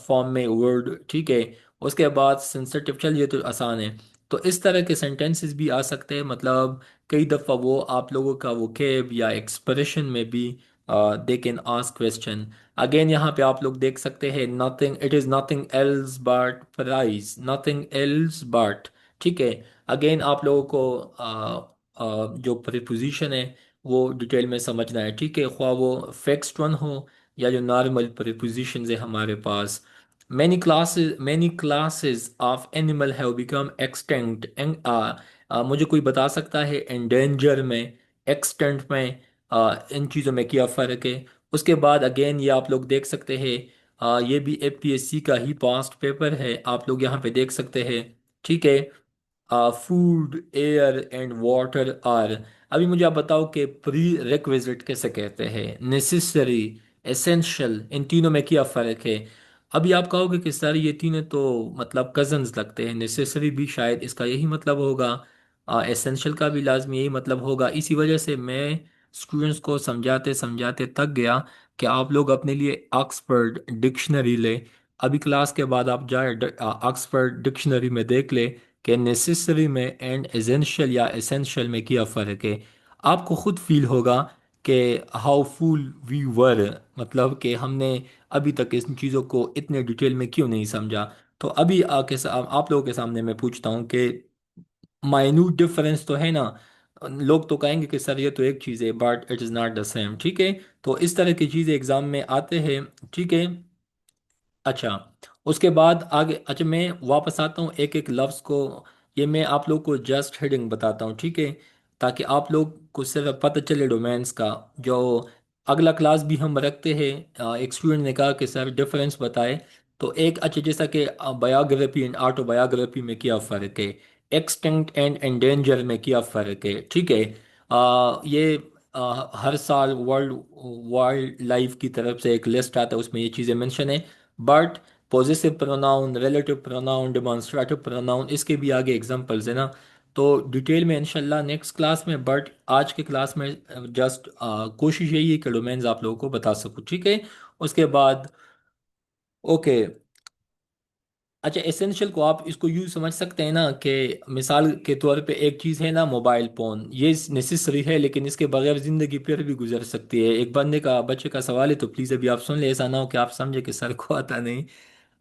फॉर्म में वर्ड। ठीक है। उसके बाद सेंसिटिव, चल ये तो आसान है। तो इस तरह के सेंटेंसेस भी आ सकते हैं, मतलब कई दफ़ा वो आप लोगों का वोकेब या एक्सप्रेशन में भी they can ask question. Again यहाँ पे आप लोग देख सकते हैं nothing, it is nothing else but prize, nothing else but. ठीक है। अगेन आप लोगों को जो प्रीपोजिशन है वो डिटेल में समझना है। ठीक है, ख्वाह वो फिक्स्ड वन हो या जो नॉर्मल प्रीपोजिशन है हमारे पास। many classes of animal have become extinct। मुझे कोई बता सकता है endanger में, extinct में, इन चीज़ों में क्या फ़र्क है? उसके बाद अगेन ये आप लोग देख सकते हैं, ये भी एपीएससी का ही पास्ट पेपर है, आप लोग यहाँ पे देख सकते हैं। ठीक है। Food, air and water are. अभी मुझे आप बताओ कि प्री रिक्विजिट कैसे कहते हैं? नेसेसरी, एसेंशियल, इन तीनों में क्या फ़र्क है? अभी आप कहोगे कि सर ये तीनों तो मतलब कजन्स लगते हैं, नेसेसरी भी शायद इसका यही मतलब होगा, एसेंशियल का भी लाजमी यही मतलब होगा। इसी वजह से मैं स्टूडेंट्स को समझाते समझाते थक गया कि आप लोग अपने लिए ऑक्सफोर्ड डिक्शनरी ले। अभी क्लास के बाद आप जाए ऑक्सफोर्ड डिक्शनरी में देख ले कि नेसेसरी में एंड एसेंशियल या एसेंशियल में क्या फ़र्क है। आपको खुद फील होगा कि हाउ फूल वी वर, मतलब कि हमने अभी तक इन चीज़ों को इतने डिटेल में क्यों नहीं समझा। तो अभी आप लोगों के सामने मैं पूछता हूँ कि माइन्यूट डिफरेंस तो है ना। लोग तो कहेंगे कि सर ये तो एक चीज़ है, but it is not the same. ठीक है। तो इस तरह की चीज़ें एग्ज़ाम में आते हैं। ठीक है। अच्छा, उसके बाद आगे, अच्छा मैं वापस आता हूँ एक एक लफ्ज़ को। ये मैं आप लोग को जस्ट हेडिंग बताता हूँ, ठीक है, ताकि आप लोग को सिर्फ पता चले डोमेन्स का। जो अगला क्लास भी हम रखते हैं, एक स्टूडेंट ने कहा कि सर डिफरेंस बताए। तो एक, अच्छा जैसा कि बायोग्राफी एंड ऑटोबायोग्राफी में क्या फ़र्क है, एक्सटिंक्ट एंड एंडेंजर में क्या फ़र्क है। ठीक है। ये हर साल वर्ल्ड वाइल्ड लाइफ की तरफ से एक लिस्ट आता है, उसमें ये चीज़ें मेंशन है। But possessive pronoun, relative pronoun, demonstrative pronoun, इसके भी आगे एग्जांपल्स है ना। तो डिटेल में इंशाल्लाह नेक्स्ट क्लास में, बट आज के क्लास में जस्ट कोशिश यही है कि डोमेन्स आप लोगों को बता सकूं। ठीक है। उसके बाद ओके। अच्छा, एसेंशियल को आप इसको यूज समझ सकते हैं ना कि मिसाल के तौर पे एक चीज़ है ना मोबाइल फ़ोन, ये नेसेसरी है, लेकिन इसके बगैर ज़िंदगी फिर भी गुजर सकती है। एक बच्चे का सवाल है, तो प्लीज़ अभी आप सुन ले, ऐसा ना हो कि आप समझे कि सर को आता नहीं।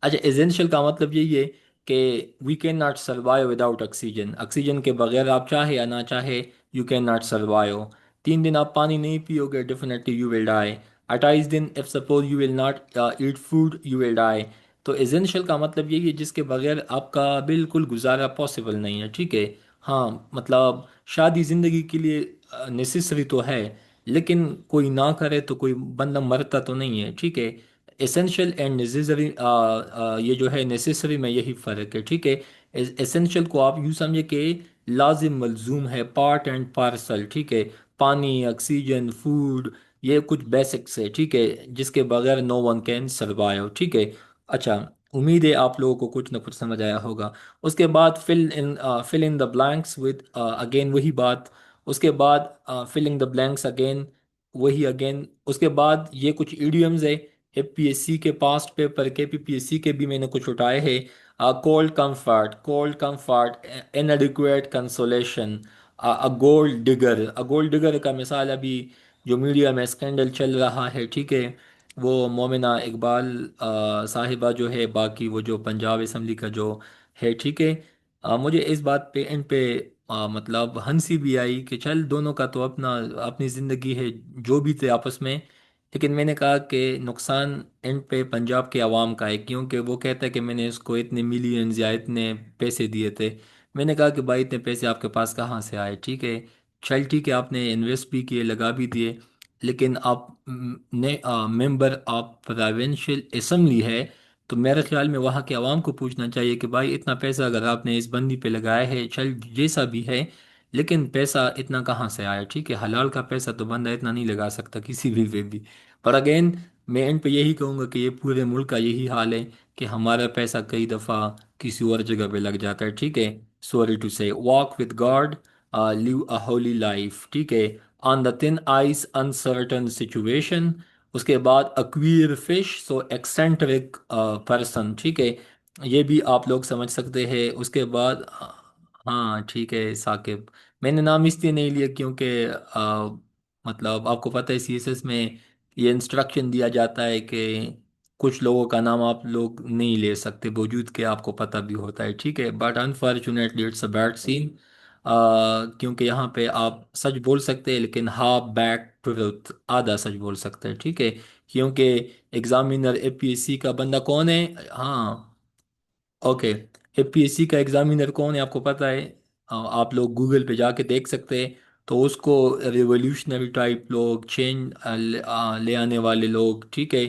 अच्छा, एसेंशियल का मतलब यही है कि we can not survive without oxygen. Oxygen के बगैर आप चाहे या ना चाहे, यू कैन नॉट सर्वाइव। 3 दिन आप पानी नहीं पियोगे, डेफिनेटली यू विल डाई। 28 दिन, if suppose you will not eat food you will die. तो एसेंशियल का मतलब यही है जिसके बगैर आपका बिल्कुल गुजारा पॉसिबल नहीं है, ठीक है। हाँ मतलब शादी ज़िंदगी के लिए नेसेसरी तो है, लेकिन कोई ना करे तो कोई बंदा मरता तो नहीं है, ठीक है। एसेंशियल एंड नेसेसरी, ये जो है नेसेसरी में यही फ़र्क है, ठीक है। एसेंशियल को आप यूँ समझे कि लाजिम मलजूम है, पार्ट एंड पार्सल, ठीक है। पानी, ऑक्सीजन, फूड, ये कुछ बेसिक्स है, ठीक है, जिसके बगैर नो वन कैन सर्वाइव, ठीक है। अच्छा, उम्मीद है आप लोगों को कुछ ना कुछ समझ आया होगा। उसके बाद fill in the blanks with, again वही बात। उसके बाद फिलिंग द ब्लैंक्स अगेन, वही अगेन। उसके बाद ये कुछ इडियम्स है एपीएससी के पास्ट पेपर के, पीपीएससी के भी मैंने कुछ उठाए हैं। Cold comfort, inadequate consolation, a gold digger का मिसाल अभी जो मीडिया में स्कैंडल चल रहा है, ठीक है, वो मोमिना इकबाल साहिबा जो है, बाकी वो जो पंजाब असम्बली का जो है, ठीक है। मुझे इस बात पे इन पे मतलब हंसी भी आई कि चल दोनों का तो अपना अपनी ज़िंदगी है, जो भी थे आपस में। लेकिन मैंने कहा कि नुकसान एंड पे पंजाब के अवाम का है, क्योंकि वो कहता है कि मैंने इसको इतने मिलियंस या इतने पैसे दिए थे। मैंने कहा कि भाई इतने पैसे आपके पास कहाँ से आए, ठीक है। चल ठीक है, आपने इन्वेस्ट भी किए, लगा भी दिए, लेकिन आप ने मेंबर ऑफ प्रोविंशियल असम्बली है, तो मेरे ख्याल में वहाँ के अवाम को पूछना चाहिए कि भाई इतना पैसा अगर आपने इस बंदी पे लगाया है, चल जैसा भी है, लेकिन पैसा इतना कहाँ से आया, ठीक है। हलाल का पैसा तो बंदा इतना नहीं लगा सकता किसी भी पे भी। पर अगेन मैं इन पे यही कहूँगा कि ये पूरे मुल्क का यही हाल है कि हमारा पैसा कई दफ़ा किसी और जगह पे लग जाता है, ठीक है। सॉरी टू से, walk with God, live a Holi life, ठीक है। On the thin ice uncertain situation. उसके बाद अक्वीर फिश, सो एक्सेंट्रिक पर्सन, ठीक है। ये भी आप लोग समझ सकते हैं। उसके बाद हाँ ठीक है साकिब, मैंने नाम इसलिए नहीं लिया क्योंकि मतलब आपको पता है सीएसएस में ये इंस्ट्रक्शन दिया जाता है कि कुछ लोगों का नाम आप लोग नहीं ले सकते, वजूद के आपको पता भी होता है, ठीक है। But unfortunately it's a bad scene, क्योंकि यहाँ पे आप सच बोल सकते हैं, लेकिन हाफ बैक ट्रुथ, आधा सच बोल सकते हैं, ठीक है। क्योंकि एग्जामिनर एपीएससी का बंदा कौन है? हाँ, ओके। एपीएससी का एग्जामिनर कौन है आपको पता है? आप लोग गूगल पे जाके देख सकते हैं। तो उसको रिवोल्यूशनरी टाइप लोग, चेंज ले आने वाले लोग, ठीक है,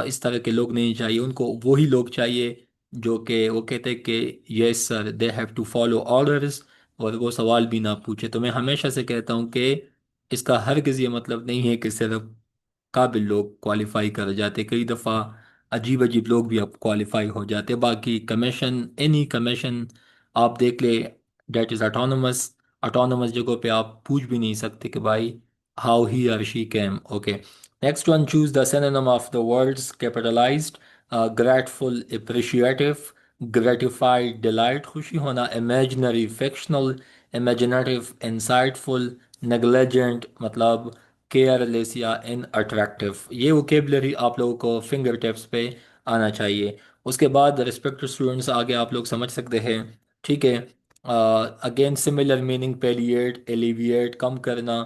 इस तरह के लोग नहीं चाहिए उनको। वही लोग चाहिए जो कि वो कहते हैं कि yes sir they have to follow orders, और वो सवाल भी ना पूछे। तो मैं हमेशा से कहता हूँ कि इसका हरगिज़ ये मतलब नहीं है कि सिर्फ काबिल लोग क्वालिफाई कर जाते, कई दफ़ा अजीब अजीब लोग भी अब क्वालिफाई हो जाते। बाकी कमीशन, एनी कमीशन आप देख ले, डेट इज़ ऑटोनमस। ऑटोनमस जगह पे आप पूछ भी नहीं सकते कि भाई हाउ ही और she came, okay. Next one, choose the synonym of the words capitalized. Grateful, appreciative, gratified, delight, खुशी होना, imaginary, fictional, imaginative, insightful, negligent मतलब केयरलेस या इन अट्रैक्टिव। ये वोकेबलरी आप लोगों को फिंगर टिप्स पे आना चाहिए। उसके बाद रिस्पेक्टेड स्टूडेंट्स, आगे आप लोग समझ सकते हैं, ठीक है। अगेन सिमिलर मीनिंग, पेलिएट, एलिविएट, कम करना।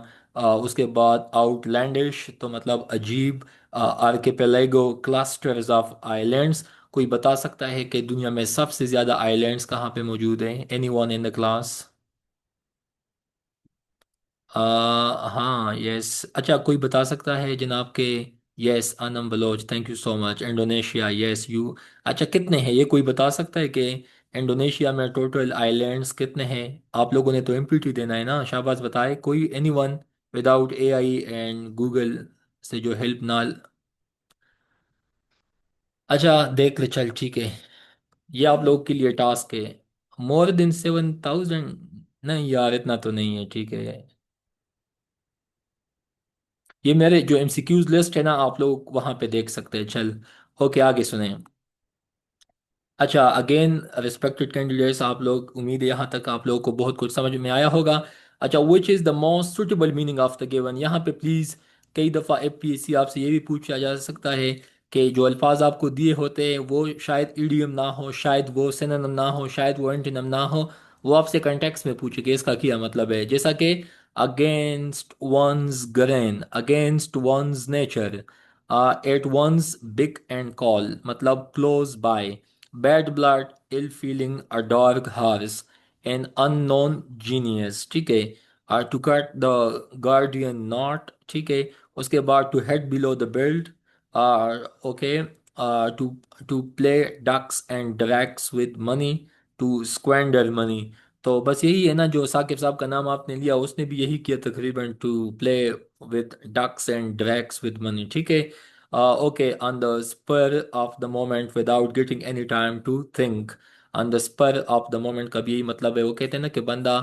उसके बाद आउटलैंडिश तो मतलब अजीब। Archipelago, clusters of islands. कोई बता सकता है कि दुनिया में सबसे ज़्यादा आइलैंड्स कहाँ पे मौजूद हैं? Any one in the class? हाँ यस, अच्छा कोई बता सकता है जनाब के? Yes, Anam Baloch, thank you so much. Indonesia, yes you. अच्छा कितने हैं ये कोई बता सकता है कि इंडोनेशिया में टोटल आइलैंड्स कितने हैं? आप लोगों ने तो एमपीटी देना है ना, शाबाश बताए कोई, any one, without AI and Google से जो हेल्प ना। अच्छा देख ले, चल ठीक है, ये आप लोग के लिए टास्क है। More than 7,000? नहीं यार इतना तो नहीं है, ठीक है। ये मेरे जो एमसीक्यूज लिस्ट है ना, आप लोग वहां पे देख सकते हैं, चल। ओके आगे सुने। अच्छा अगेन रिस्पेक्टेड कैंडिडेट्स, आप लोग, उम्मीद है यहाँ तक आप लोगों को बहुत कुछ समझ में आया होगा। अच्छा, which is the most suitable meaning of the given? यहाँ पे प्लीज़, कई दफ़ा एपीएससी आपसे ये भी पूछा जा सकता है कि जो अल्फाज आपको दिए होते हैं वो शायद ईडियम ना हो, शायद वो सिनोनिम ना हो, शायद वो एंटोनिम ना हो। वो आपसे कंटेक्स्ट में पूछे कि इसका क्या मतलब है। जैसा कि against one's grain, against one's nature, at once big and call, मतलब close by, bad blood, ill feeling, a dark horse, an unknown genius, ठीक है। to cut the guardian knot, ठीक है। उसके बाद to head below the belt, okay, to play ducks and drakes with money, to squander money। तो बस यही है ना, जो साकिब साहब का नाम आपने लिया उसने भी यही किया तकरीबन, to play with ducks and drakes with money, ठीक है। Okay, on the spur of the moment without getting any time to think. On the spur of the moment का भी यही मतलब है, वो कहते हैं ना कि बंदा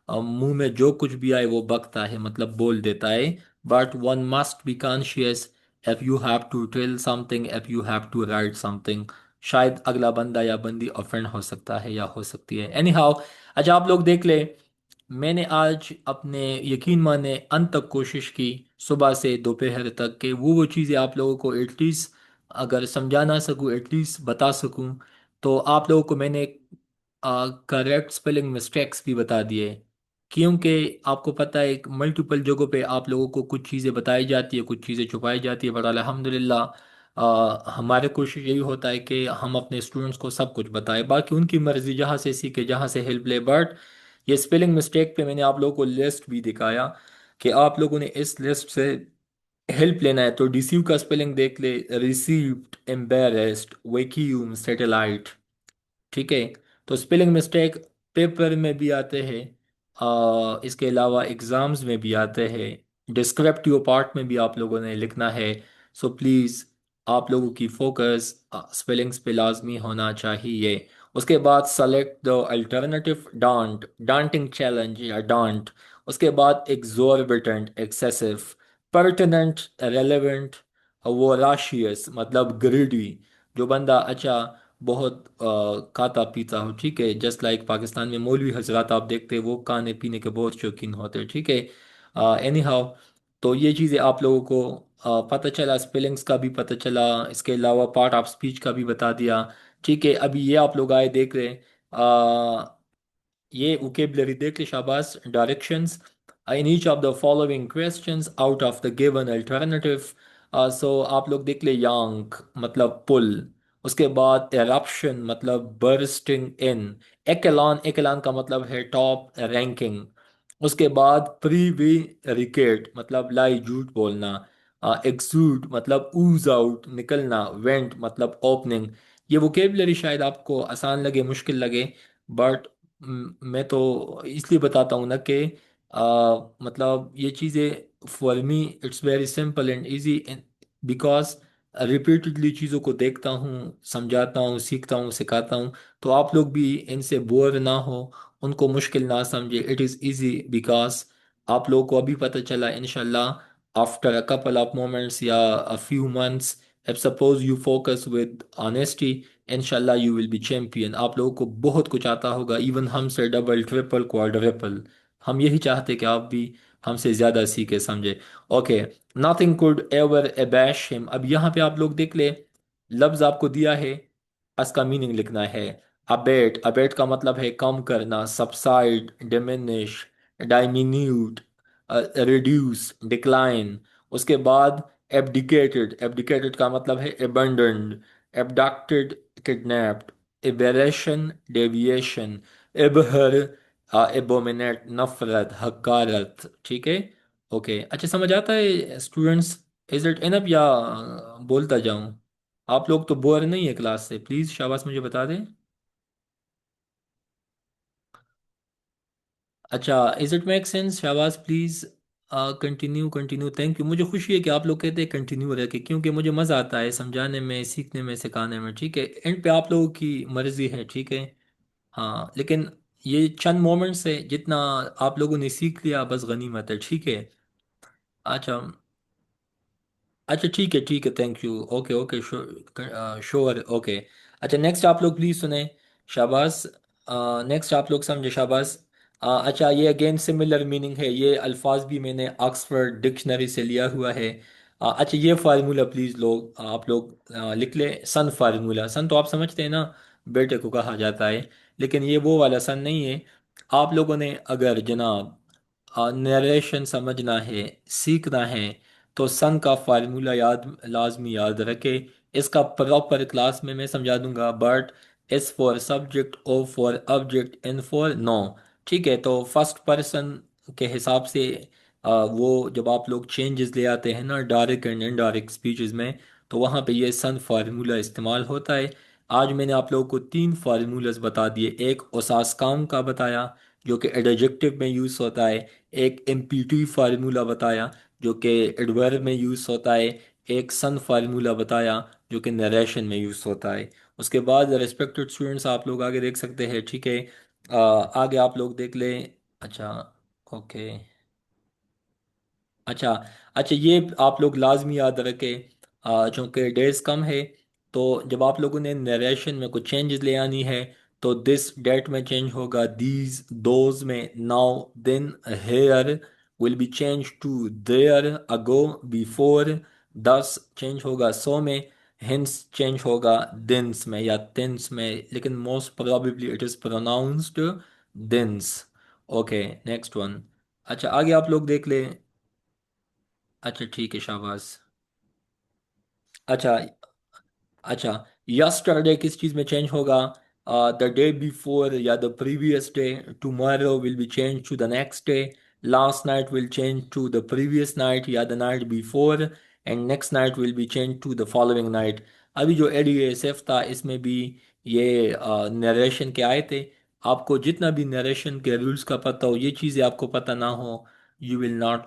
मुंह में जो कुछ भी आए वो बकता है, मतलब बोल देता है। But one must be conscious if you have to tell something, if you have to write something. शायद अगला बंदा या बंदी ऑफेंड हो सकता है या हो सकती है, एनी हाउ। अच्छा, आप लोग देख ले, मैंने आज अपने, यकीन माने, अंत तक कोशिश की, सुबह से दोपहर तक के वो चीज़ें आप लोगों को एटलीस्ट अगर समझा ना सकूँ एटलीस्ट बता सकूँ। तो आप लोगों को मैंने करेक्ट स्पेलिंग मिस्टेक्स भी बता दिए, क्योंकि आपको पता है मल्टीपल जगहों पे आप लोगों को कुछ चीज़ें बताई जाती है, कुछ चीज़ें छुपाई जाती है, बट अल्हम्दुलिल्लाह हमारे कोशिश यही होता है कि हम अपने स्टूडेंट्स को सब कुछ बताएं, बाकी उनकी मर्जी, जहाँ से सीखे जहाँ से हेल्प ले। बट ये स्पेलिंग मिस्टेक पे मैंने आप लोगों को लिस्ट भी दिखाया कि आप लोगों ने इस लिस्ट से हेल्प लेना है। तो रिसीव का स्पेलिंग देख ले, रिसीव्ड, एम्बेरेस्ड, वैक्यूम, सैटेलाइट, ठीक है। तो स्पेलिंग मिस्टेक पेपर में भी आते हैं, इसके अलावा एग्जाम्स में भी आते हैं, डिस्क्रिप्टिव पार्ट में भी आप लोगों ने लिखना है। सो प्लीज़ आप लोगों की फोकस स्पेलिंग्स पे लाजमी होना चाहिए। उसके बाद सेलेक्ट द अल्टरनेटिव, डांट, डांटिंग चैलेंज या डांट। उसके बाद exorbitant, excessive, pertinent, relevant, voracious मतलब ग्रीडी, जो बंदा अच्छा बहुत खाता पीता हो, ठीक है। जस्ट लाइक पाकिस्तान में मौलवी हजरात आप देखते हैं, वो खाने पीने के बहुत शौकीन होते हैं, ठीक है। एनी हाउ, तो ये चीज़ें आप लोगों को पता चला, स्पेलिंग्स का भी पता चला, इसके अलावा पार्ट ऑफ स्पीच का भी बता दिया, ठीक है। अभी ये आप लोग आए देख रहे हैं, ये वोकेबलरी देख ले, शाबाश। Directions, in each of the following questions out of the given alternative. So आप लोग देख ले, यांक मतलब पुल। उसके बाद एरप्शन मतलब बर्स्टिंग इन। एक्लान, एक्लान का मतलब है टॉप, रैंकिंग। उसके बाद प्रीवी रिकेट मतलब लाई, झूठ बोलना। एक्सूड मतलब ऊज आउट, निकलना। वेंट मतलब ओपनिंग। ये वोकेबलरी शायद आपको आसान लगे, मुश्किल लगे, बट मैं तो इसलिए बताता हूँ ना कि मतलब ये चीज़ें for me it's very simple and easy, because repeatedly चीज़ों को देखता हूँ, समझाता हूँ, सीखता हूँ, सिखाता हूँ। तो आप लोग भी इनसे बोर ना हो, उनको मुश्किल ना समझे। इट इज़ इजी बिकॉज आप लोगों को अभी पता चला, इंशाल्लाह after a couple of moments या a few months, if suppose you focus with honesty, इंशाल्लाह यू विल बी चैंपियन। आप लोगों को बहुत कुछ आता होगा, इवन हमसे डबल, ट्रिपल, क्वाड्रपल। हम यही चाहते कि आप भी हमसे ज़्यादा सीखे, समझे। Okay, nothing could ever abash him. अब यहाँ पे आप लोग देख ले, लफ्ज़ आपको दिया है, इसका मीनिंग लिखना है। अबेट, अबेट का मतलब है कम करना, सबसाइड, डिमिनिश, डाइमिन्यूट, रिड्यूस, डिक्लाइन। उसके बाद एब्डिकेटेड, एब्डिकेटेड का मतलब है एबंडन्ड, एबडक्टेड, किडनैप्ड, एबेरेशन, डेविएशन, एबहर, एबोमिनेट, नफरत, हकारत, ठीक है। ओके, अच्छा, समझ आता है स्टूडेंट्स? इज इट इनफ या बोलता जाऊं? आप लोग तो बोर नहीं है क्लास से? प्लीज़ शाबाश, मुझे बता दें। अच्छा, इज इट मेक सेंस? शाबाश, please continue, continue. Thank you, मुझे खुशी है कि आप लोग कहते हैं कंटिन्यू रह के, क्योंकि मुझे मज़ा आता है समझाने में, सीखने में, सिखाने में, ठीक है। एंड पे आप लोगों की मर्ज़ी है, ठीक है। हाँ, लेकिन ये चंद मोमेंट्स है, जितना आप लोगों ने सीख लिया बस गनीमत है, ठीक है। अच्छा, अच्छा, ठीक है, ठीक है, thank you. Okay, okay, sure, okay. अच्छा, नेक्स्ट आप लोग प्लीज सुने, शाबाश। नेक्स्ट आप लोग समझे, शाबाश। अच्छा, ये अगेन सिमिलर मीनिंग है, ये अल्फाज भी मैंने ऑक्सफोर्ड डिक्शनरी से लिया हुआ है। अच्छा, ये फार्मूला प्लीज लोग, आप लोग लिख ले, सन फार्मूला। सन तो आप समझते हैं ना, बेटे को कहा जाता है, लेकिन ये वो वाला सन नहीं है। आप लोगों ने अगर जनाब नरेशन समझना है, सीखना है, तो सन का फार्मूला याद लाजमी याद रखे। इसका प्रॉपर क्लास में मैं समझा दूंगा, but S for subject, O for object, N for no. ठीक है, तो फर्स्ट पर्सन के हिसाब से वो जब आप लोग चेंजेस ले आते हैं ना डायरेक्ट एंड इनडायरेक्ट स्पीचेस में, तो वहाँ पे ये सन फार्मूला इस्तेमाल होता है। आज मैंने आप लोगों को तीन फार्मूलाज बता दिए। एक ओसास्काम का बताया जो कि एडजेक्टिव में यूज़ होता है। एक एमपीटी फार्मूला बताया जो कि एडवर्ब में यूज़ होता है। एक सन फार्मूला बताया जो कि नरेशन में यूज़ होता है। उसके बाद रेस्पेक्टेड स्टूडेंट्स आप लोग आगे देख सकते हैं। ठीक है, आगे आप लोग देख लें। अच्छा, ओके। अच्छा, अच्छा, ये आप लोग लाजमी याद रखें, चूंकि डेज कम है, तो जब आप लोगों ने नरेशन में कुछ चेंजेस ले आनी है, तो दिस डेट में चेंज होगा, दीज दोज में, now then here will be change to there, ago before, thus change होगा सो में, हिंस चेंज होगा दिन्स में या तिन्स में, लेकिन most probably it is pronounced dins. Okay, next one. अच्छा, आगे आप लोग देख लें। अच्छा, ठीक है, शाबाश। अच्छा, अच्छा, यस्टरडे किस चीज़ में चेंज होगा? द डे बिफोर या the previous day. Tomorrow will be change to the next day. Last night will change to the previous night या the night before. And next night will be change to the following night. अभी जो एडीएसएफ था इसमें भी ये narration के आए थे। आपको जितना भी नरेशन के रूल्स का पता हो, ये चीज़ें आपको पता ना हो, you will not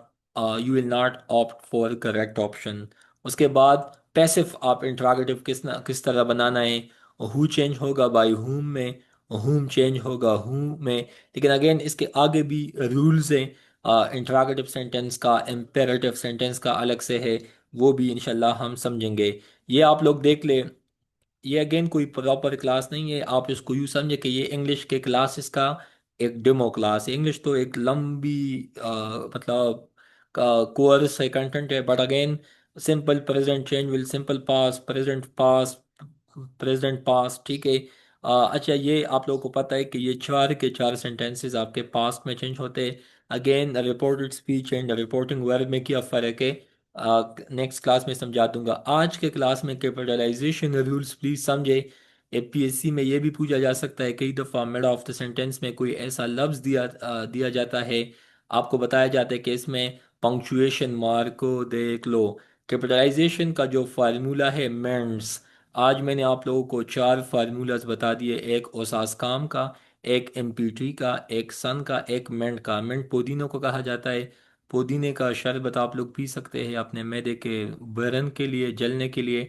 you will not opt for correct option. उसके बाद पैसिव आप इंट्रागेटिव किस तरह बनाना है? हु चेंज होगा बाय हुम में, हुम चेंज होगा हु में। लेकिन अगेन इसके आगे भी रूल्स हैं। इंट्रागेटिव सेंटेंस का, इम्पेरेटिव सेंटेंस का अलग से है, वो भी इंशाल्लाह हम समझेंगे। ये आप लोग देख ले। ये अगेन कोई प्रॉपर क्लास नहीं है, आप इसको यूँ समझे कि ये इंग्लिश के क्लासेस का एक डेमो क्लास है। इंग्लिश तो एक लंबी मतलब का कोर्स है, कंटेंट है, but again simple present change will simple past, present past, present past. ठीक है। अच्छा, ये आप लोगों को पता है कि ये चार के चार सेंटेंसेस आपके पास्ट में चेंज होते हैं। Again reported speech and reporting verb में क्या फ़र्क है, नेक्स्ट क्लास में समझा दूंगा। आज के क्लास में कैपिटलाइजेशन रूल्स प्लीज समझे। एपीएससी में ये भी पूछा जा सकता है, कई दफ़ा मिड ऑफ द सेंटेंस में कोई ऐसा लफ्ज दिया जाता है, आपको बताया जाता है कि इसमें पंक्चुएशन मार्क को देख लो। कैपिटलाइजेशन का जो फार्मूला है मेंस, आज मैंने आप लोगों को चार फार्मूलाज बता दिए। एक ओसास्काम का, एक एमपीटी का, एक सन का, एक मेंट का। मेंट पुदीनों को कहा जाता है। पुदीने का शरबत आप लोग पी सकते हैं अपने मैदे के बर्न के लिए, जलने के लिए,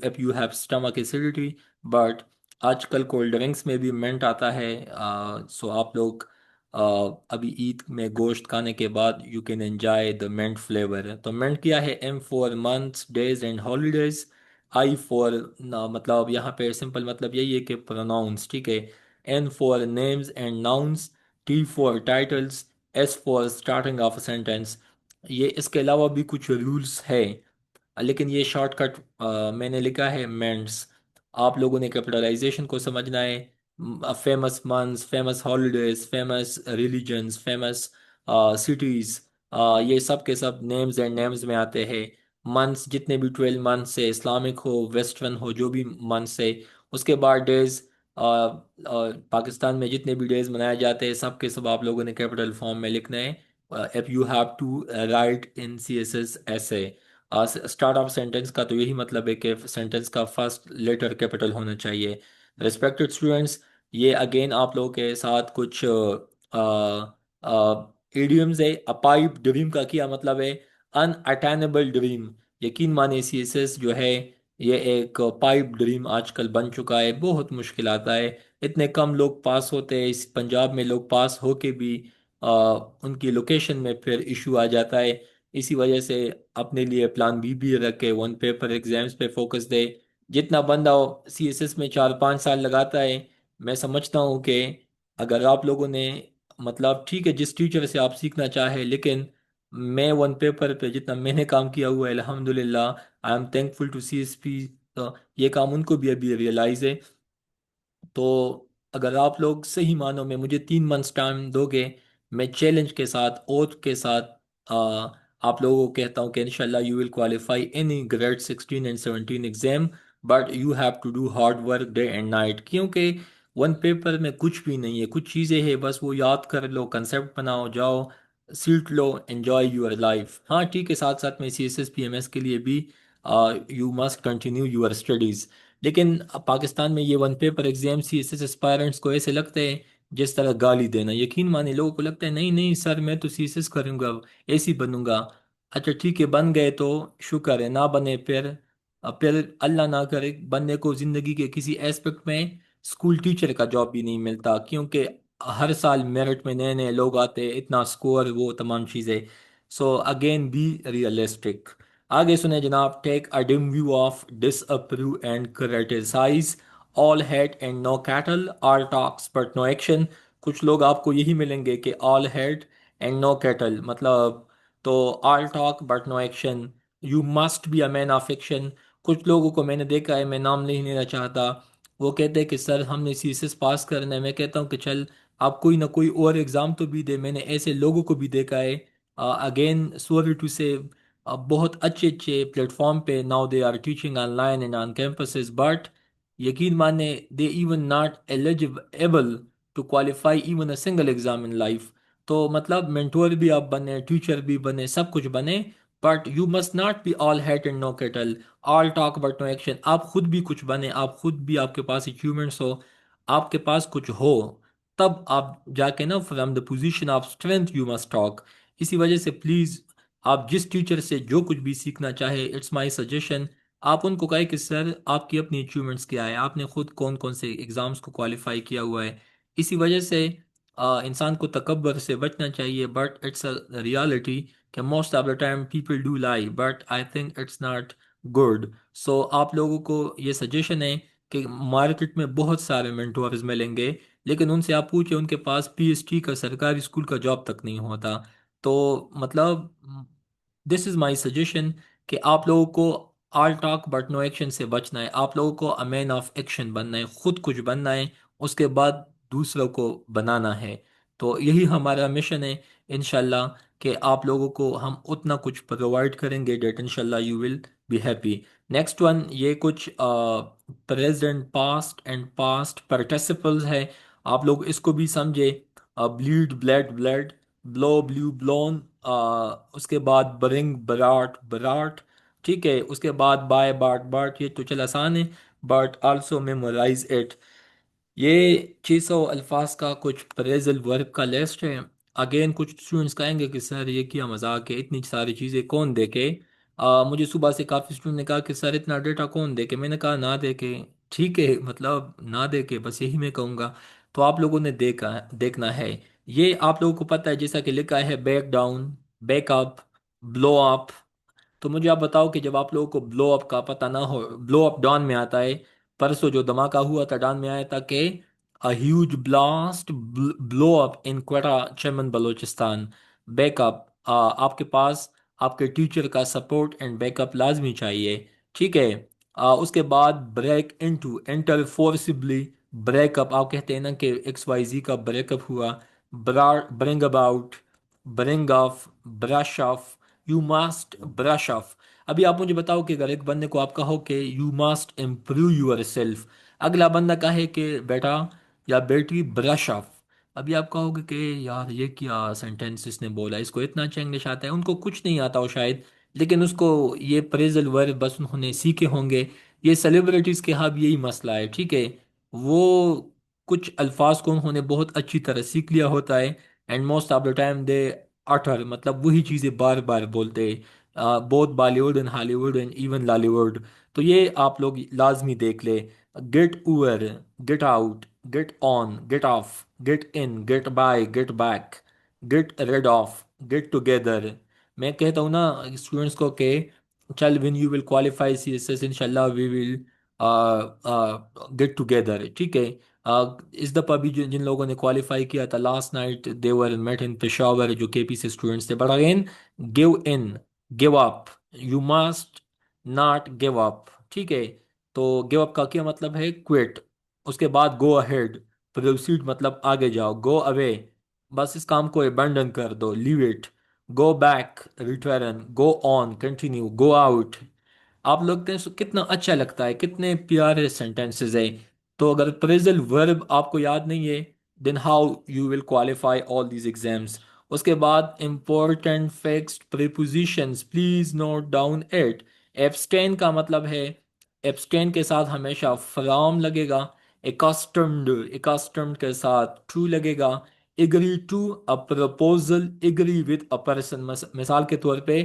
if you have stomach acidity. But आजकल कोल्ड ड्रिंक्स में भी मिंट आता है। सो आप लोग आ, अभी ईद में गोश्त खाने के बाद you can enjoy the mint flavour. तो मिंट क्या है? M for months, days and holidays. I for मतलब यहाँ पे सिंपल मतलब यही है कि प्रोनाउंस। ठीक है। N for names and nouns. T for titles. S for starting of a sentence. ये इसके अलावा भी कुछ रूल्स है, लेकिन ये शॉर्टकट मैंने लिखा है मेंट्स। आप लोगों ने कैपिटलाइजेशन को समझना है। Famous months, famous holidays, famous religions, famous cities, ये सब के सब नेम्स एंड नेम्स में आते हैं। मंथ्स जितने भी 12 मंथ्स है, इस्लामिक हो वेस्टर्न हो, जो भी मंथ्स है। उसके बाद डेज, पाकिस्तान में जितने भी डेज मनाए जाते हैं सब के सब आप लोगों ने कैपिटल फॉर्म में लिखना है। If you have to write in C S S ऐसे। स्टार्ट ऑफ सेंटेंस का तो यही मतलब है कि सेंटेंस का फर्स्ट लेटर कैपिटल होना चाहिए। रिस्पेक्टेड स्टूडेंट्स, ये अगेन आप लोगों के साथ कुछ इडियम्स है। अ पाइप ड्रीम का क्या मतलब है? Unattainable dream. यकीन माने सीएसएस जो है ये एक पाइप ड्रीम आजकल बन चुका है, बहुत मुश्किल आता है। इतने कम लोग पास होते हैं, इस पंजाब में लोग पास होके भी उनकी लोकेशन में फिर इशू आ जाता है। इसी वजह से अपने लिए प्लान बी भी रखे, वन पेपर एग्जाम्स पे फोकस दे। जितना बंदा सीएसएस में 4-5 साल लगाता है, मैं समझता हूँ कि अगर आप लोगों ने मतलब ठीक है जिस टीचर से आप सीखना चाहे, लेकिन मैं वन पेपर पे जितना मैंने काम किया हुआ है अल्हम्दुलिल्लाह, I am thankful to CSP. तो ये काम उनको भी अभी रियलाइज है। तो अगर आप लोग सही मानों में मुझे 3 मंथ्स टाइम दोगे, मैं चैलेंज के साथ, ओथ के साथ आप लोगों को कहता हूँ कि इंशाल्लाह you will qualify any grade 16 and 17 exam, but you have to do hard work day and night. क्योंकि वन पेपर में कुछ भी नहीं है, कुछ चीज़ें हैं बस, वो याद कर लो, कंसेप्ट बनाओ, जाओ सीट लो, एंजॉय यूर लाइफ। हाँ ठीक है, साथ साथ में C S S P M S के लिए भी you must continue your studies. लेकिन पाकिस्तान में ये one paper exam C S S aspirants को ऐसे लगते हैं जिस तरह गाली देना। यकीन माने लोगों को लगता है नहीं नहीं सर मैं तो सी एस एस करूँगा, ऐसी बनूंगा। अच्छा ठीक है, बन गए तो शुक्र है, ना बने फिर अल्लाह ना करे बनने को जिंदगी के किसी एस्पेक्ट में स्कूल टीचर का जॉब भी नहीं मिलता, क्योंकि हर साल मेरिट में नए नए लोग आते हैं, इतना स्कोर, वो तमाम चीज़ें। So again be realistic. आगे सुने जनाब, take a dim view of disapprove and criticize, all head and no cattle, all talks but no action. कुछ लोग आपको यही मिलेंगे कि all head and no cattle मतलब, तो all talk but no action, you must be a man of action. कुछ लोगों को मैंने देखा है, मैं नाम नहीं लेना चाहता, वो कहते हैं कि सर हमने सीएसएस पास करना है। मैं कहता हूँ कि चल आप कोई ना कोई और एग्ज़ाम तो भी दे। मैंने ऐसे लोगों को भी देखा है, अगेन सॉरी टू से, बहुत अच्छे अच्छे प्लेटफॉर्म पे now they are teaching online and on campuses, but यकीन माने they even not eligible to qualify even a single exam in life. तो मतलब मेंटोर भी आप बने, टीचर भी बने, सब कुछ बने, but you must not be all head and no cattle, all talk but no action. आप खुद भी कुछ बने, आप खुद भी, आपके पास अचीवमेंट्स हो, आपके पास कुछ हो, तब आप जाके ना from the position of strength you must talk. इसी वजह से प्लीज, आप जिस टीचर से जो कुछ भी सीखना चाहे, इट्स माय सजेशन, आप उनको कहें कि सर आपकी अपनी अचीवमेंट्स क्या है, आपने खुद कौन कौन से एग्जाम्स को क्वालिफाई किया हुआ है। इसी वजह से इंसान को तकब्बर से बचना चाहिए, बट इट्स अ रियलिटी कि most of the time people do lie, but I think it's not good. So आप लोगों को ये सजेशन है कि मार्केट में बहुत सारे मेंटोर्स मिलेंगे, लेकिन उनसे आप पूछे, उनके पास पीएचडी का सरकारी स्कूल का जॉब तक नहीं होता। तो मतलब दिस इज़ माई सजेशन कि आप लोगों को all talk but no action से बचना है। आप लोगों को अ मैन ऑफ एक्शन बनना है, खुद कुछ बनना है, उसके बाद दूसरों को बनाना है। तो यही हमारा मिशन है इंशाल्लाह, कि आप लोगों को हम उतना कुछ प्रोवाइड करेंगे डेट इंशाल्लाह you will be happy. Next one, ये कुछ present past and past participles है, आप लोग इसको भी समझे। Bleed blood blood, blow blue blown, उसके बाद बरिंग बराट बराट, ठीक है, उसके बाद बाय बाट बाट, ये तो चल आसान है, बट आल्सो मेमोराइज इट। ये 600 अल्फाज का कुछ प्रेजल वर्ब का लिस्ट है। अगेन कुछ स्टूडेंट्स कहेंगे कि सर ये क्या मजाक है, इतनी सारी चीज़ें कौन देखे। मुझे सुबह से काफ़ी स्टूडेंट ने कहा कि सर इतना डेटा कौन देखे, मैंने कहा ना देखे, ठीक है, मतलब ना देखे, बस यही मैं कहूँगा। तो आप लोगों ने देखना है। ये आप लोगों को पता है, जैसा कि लिखा है back down, backup, blow up. तो मुझे आप बताओ कि जब आप लोगों को ब्लो अप का पता ना हो, ब्लो अप डॉन में आता है। परसों जो धमाका हुआ था डॉन में आया था कि a huge blast blow up in Quetta Chaman Balochistan. Backup, आपके पास आपके टीचर का सपोर्ट एंड बैकअप लाजमी चाहिए, ठीक है। उसके बाद break into, enter forcibly, breakup, आप कहते हैं ना कि एक्स वाई जी का ब्रेकअप हुआ। Bring about, bring of, brush off, you must brush off. अभी आप मुझे बताओ कि अगर एक बंदे को आप कहो कि you must improve yourself, अगला बंदा कहे कि बेटा या बेटी ब्रश ऑफ, अभी आप कहोगे कि यार ये क्या सेंटेंस इसने बोला, इसको इतना अच्छा इंग्लिश आता है। उनको कुछ नहीं आता हो शायद, लेकिन उसको ये प्रेजल वर्ब बस उन्होंने सीखे होंगे। ये सेलिब्रिटीज के यहाँ भी यही मसला है, ठीक है। वो कुछ अल्फाज को उन्होंने बहुत अच्छी तरह सीख लिया होता है, and most of the time they utter, मतलब वही चीज़ें बार बार बोलते हैं, both Bollywood and Hollywood and even Lollywood. तो ये आप लोग लाजमी देख ले। Get over, get out, get on, get off, get in, get by, get back, get rid of, get together. मैं कहता हूँ ना स्टूडेंट्स को कि चल when you will qualify C S S इंशाल्लाह वी विल गेट टुगेदर, ठीक है। इस दफ़ा भी जिन जिन लोगों ने क्वालिफाई किया था last night they were met in Peshawar, जो केपी से स्टूडेंट्स थे, but again give in, give up, you must not give up, ठीक है। तो गिव अप का क्या मतलब है, क्विट। उसके बाद गो अहेड, प्रोसीड मतलब आगे जाओ, गो अवे बस इस काम को अबंडन कर दो, leave it, go back, return, go on, continue, go out. आप लोग हैं कितना अच्छा लगता है, कितने प्यारे सेंटेंसेस है। तो अगर प्रेजल वर्ब आपको याद नहीं है, then how you will qualify all these exams. उसके बाद important fixed prepositions, please note down it. Abstain का मतलब है, एब्सटेन के साथ हमेशा फ्रॉम लगेगा। accustomed के साथ टू लगेगा। Agree to a proposal, agree with a person. मिसाल के तौर पे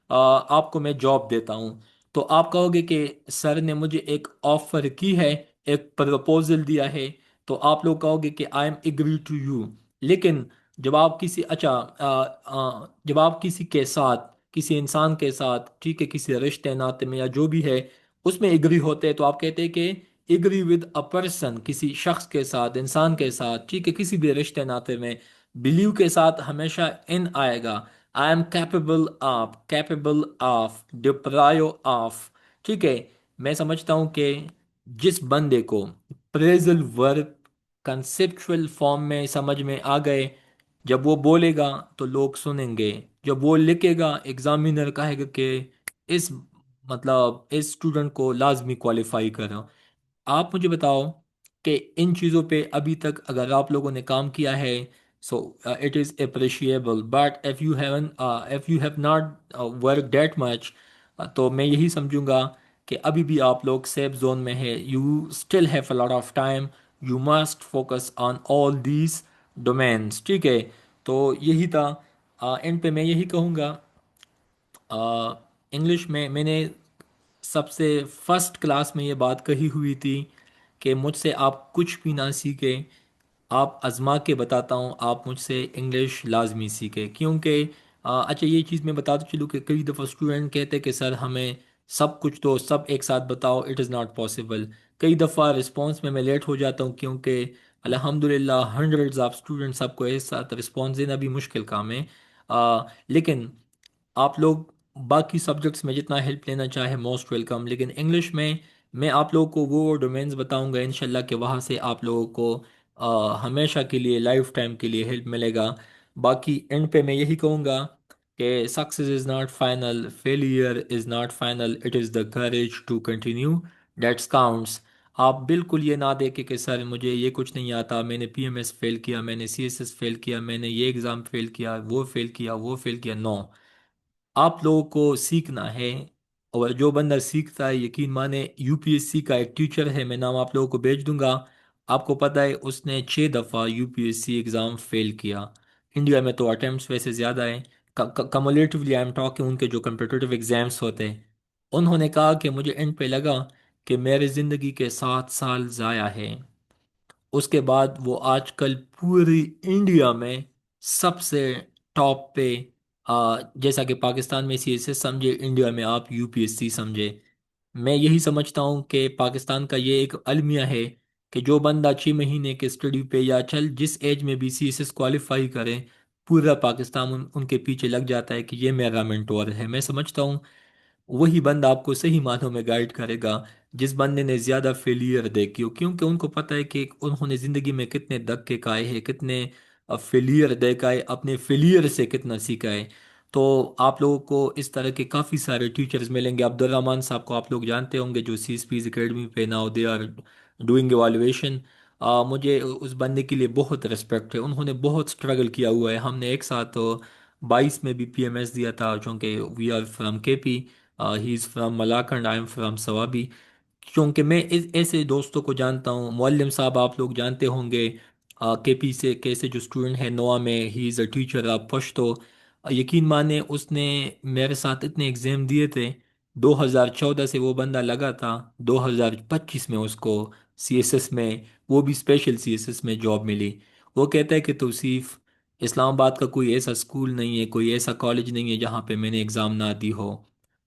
आपको मैं जॉब देता हूँ, तो आप कहोगे कि सर ने मुझे एक ऑफर की है, एक प्रपोजल दिया है, तो आप लोग कहोगे कि I am agree to you. लेकिन जब आप किसी जब आप किसी के साथ, किसी इंसान के साथ, ठीक है, किसी रिश्ते नाते में या जो भी है, उसमें एग्री होते हैं, तो आप कहते हैं कि एग्री विद अ पर्सन, किसी शख्स के साथ, इंसान के साथ, ठीक है, किसी भी रिश्ते नाते में। बिलीव के साथ हमेशा इन आएगा। आई एम कैपेबल ऑफ, डिप्रायो ऑफ। ठीक है। मैं समझता हूं कि जिस बंदे को प्रेजल वर्ब कंसेप्चुअल फॉर्म में समझ में आ गए, जब वो बोलेगा तो लोग सुनेंगे, जब वो लिखेगा एग्जामिनर कहेगा कि इस इस स्टूडेंट को लाजमी क्वालिफाई करो। आप मुझे बताओ कि इन चीज़ों पे अभी तक अगर आप लोगों ने काम किया है, so it is appreciable, but if you have not work that much, तो मैं यही समझूंगा कि अभी भी आप लोग सेफ जोन में है। You still have a lot of time, you must focus on all these domains. ठीक है। तो यही था। एंड पे मैं यही कहूँगा, इंग्लिश में मैंने सबसे फर्स्ट क्लास में ये बात कही हुई थी कि मुझसे आप कुछ भी ना सीखे, आप आजमा के बताता हूँ, आप मुझसे इंग्लिश लाजमी सीखे। क्योंकि अच्छा, ये चीज़ मैं बताता चलूँ कि कई दफ़ा स्टूडेंट कहते हैं कि सर हमें सब कुछ तो सब एक साथ बताओ, इट इज़ नॉट पॉसिबल। कई दफ़ा रिस्पॉन्स में मैं लेट हो जाता हूँ, क्योंकि अल्हम्दुलिल्लाह हंड्रेड्स ऑफ स्टूडेंट्स, सबको एक साथ रिस्पॉन्स देना भी मुश्किल काम है। लेकिन आप लोग बाकी सब्जेक्ट्स में जितना हेल्प लेना चाहे मोस्ट वेलकम, लेकिन इंग्लिश में मैं आप लोगों को वो डोमेन्स बताऊंगा इंशाल्लाह कि वहाँ से आप लोगों को हमेशा के लिए, लाइफ टाइम के लिए हेल्प मिलेगा। बाकी एंड पे मैं यही कहूँगा कि success is not final, failure is not final, it is the courage to continue that's counts. आप बिल्कुल ये ना देखें कि सर मुझे ये कुछ नहीं आता, मैंने पीएमएस फेल किया, मैंने सीएसएस फेल किया, मैंने ये एग्ज़ाम फेल किया, वो फेल किया, वो फेल किया। नो, आप लोगों को सीखना है। और जो बंदा सीखता है, यकीन माने, यूपीएससी का एक टीचर है, मैं नाम आप लोगों को भेज दूंगा। आपको पता है उसने 6 दफ़ा यूपीएससी एग्ज़ाम फेल किया। इंडिया में तो अटेम्प्ट्स वैसे ज़्यादा हैं, कमुलेटिवली आई एम टॉकिंग, उनके जो कम्पिटिटिव एग्ज़ाम्स होते हैं। उन्होंने कहा कि मुझे एंड पे लगा कि मेरी ज़िंदगी के 7 साल ज़ाया हैं। उसके बाद वो आजकल पूरी इंडिया में सबसे टॉप पे, जैसा कि पाकिस्तान में सीएसएस समझे, इंडिया में आप यूपीएससी समझे। मैं यही समझता हूँ कि पाकिस्तान का ये एक अलमिया है कि जो बंदा 6 महीने के स्टडी पे या चल जिस एज में भी सीएसएस क्वालिफाई करे, पूरा पाकिस्तान उनके पीछे लग जाता है कि ये मेरा मेंटोर है। मैं समझता हूँ वही बंदा आपको सही मानों में गाइड करेगा, जिस बंदे ने ज्यादा फेलियर देखी हो, क्योंकि उनको पता है कि उन्होंने जिंदगी में कितने धक्के खाए हैं, कितने फेलियर देखा है, अपने फेलियर से कितना सीखा है। तो आप लोगों को इस तरह के काफ़ी सारे टीचर्स मिलेंगे। अब्दुल रहमान साहब को आप लोग जानते होंगे, जो सी एस पीज अकेडमी पे नाउ दे आर डूइंग एवालुएशन। मुझे उस बंदे के लिए बहुत रिस्पेक्ट है, उन्होंने बहुत स्ट्रगल किया हुआ है। हमने एक साथ 22 में भी पीएमएस दिया था, चूँकि we are from KP, he is from Malakand, I am from Swabi. क्योंकि मैं ऐसे दोस्तों को जानता हूँ। मुअल्लिम साहब आप लोग जानते होंगे, केपी से कैसे, जो स्टूडेंट है नोआ में, he is a teacher of Pashto. यकीन माने उसने मेरे साथ इतने एग्ज़ाम दिए थे, 2014 से वो बंदा लगा था, 2025 में उसको सीएसएस में, वो भी स्पेशल सीएसएस में जॉब मिली। वो कहता है कि तौसीफ, इस्लामाबाद का कोई ऐसा स्कूल नहीं है, कोई ऐसा कॉलेज नहीं है जहाँ पे मैंने एग्ज़ाम ना दी हो।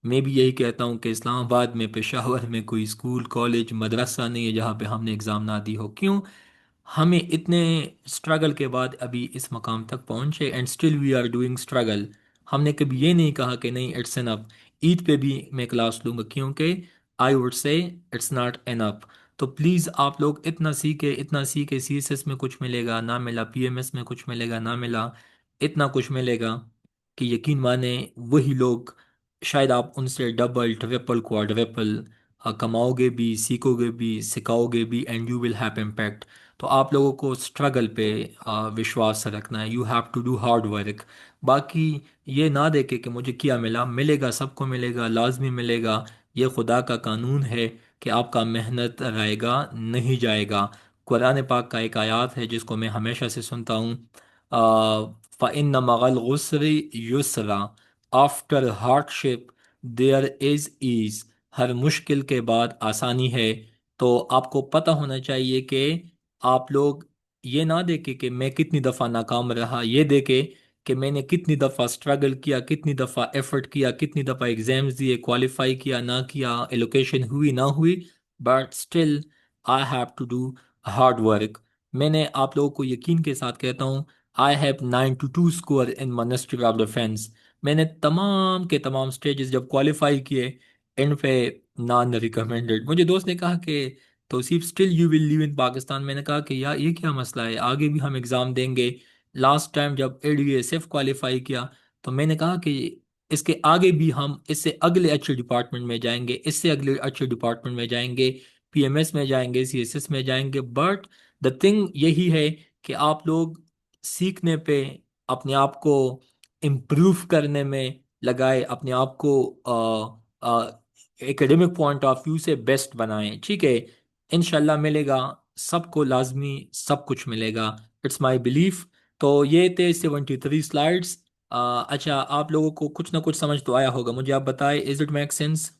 मैं भी यही कहता हूँ कि इस्लामाबाद में, पेशावर में कोई स्कूल, कॉलेज, मदरसा नहीं है जहाँ पे हमने एग्ज़ाम ना दी हो। क्यों? हमें इतने स्ट्रगल के बाद अभी इस मकाम तक पहुँचे, and still we are doing struggle. हमने कभी ये नहीं कहा कि नहीं, इट्स एनफ। ईद पे भी मैं क्लास लूँगा, क्योंकि I would say it's not enough. तो प्लीज़ आप लोग इतना सीखे, इतना सीखे, सीएसएस में कुछ मिलेगा ना मिला, पीएमएस में कुछ मिलेगा ना मिला, इतना कुछ मिलेगा कि यकीन माने वही लोग, शायद आप उनसे डबल ट्रिपल क्वाड्रपल कमाओगे भी, सीखोगे भी, सिखाओगे भी, and you will have impact. तो आप लोगों को स्ट्रगल पे विश्वास रखना है, you have to do hard work. बाकी ये ना देखे कि मुझे क्या मिला, मिलेगा, सबको मिलेगा, लाजमी मिलेगा। ये खुदा का कानून है कि आपका मेहनत रहेगा नहीं जाएगा। कुरान पाक का एक आयत है जिसको मैं हमेशा से सुनता हूँ, फ़इन्न मगल गुस्री युसरा, after hardship there is ease. हर मुश्किल के बाद आसानी है। तो आपको पता होना चाहिए कि आप लोग ये ना देखे कि मैं कितनी दफ़ा नाकाम रहा, ये देखे कि मैंने कितनी दफ़ा स्ट्रगल किया, कितनी दफ़ा एफर्ट किया, कितनी दफ़ा एग्जाम्स दिए, क्वालिफाई किया ना किया, एलोकेशन हुई ना हुई, but still I have to do hard work. मैंने आप लोगों को यकीन के साथ कहता हूँ, I have 92 score in ministry of defence. मैंने तमाम के तमाम स्टेजेस जब क्वालिफाई किए, एंड पे नॉन रिकमेंडेड। मुझे दोस्त ने कहा कि Tauseef still you will live in Pakistan. मैंने कहा कि यार ये क्या मसला है, आगे भी हम एग्ज़ाम देंगे। लास्ट टाइम जब एडीएसएफ क्वालिफाई किया तो मैंने कहा कि इसके आगे भी हम इससे अगले अच्छे डिपार्टमेंट में जाएंगे, इससे अगले अच्छे डिपार्टमेंट में जाएंगे, पीएमएस में जाएंगे, सीएसएस में जाएंगे। बट द थिंग यही है कि आप लोग सीखने पे, अपने आप को इम्प्रूव करने में लगाए, अपने आप को एकेडमिक पॉइंट ऑफ व्यू से बेस्ट बनाएं, ठीक है। इंशाल्लाह मिलेगा, सबको लाजमी सब कुछ मिलेगा, इट्स माई बिलीफ। तो ये थे 73 स्लाइड्स। अच्छा, आप लोगों को कुछ ना कुछ समझ तो आया होगा, मुझे आप बताएं, is it make sense?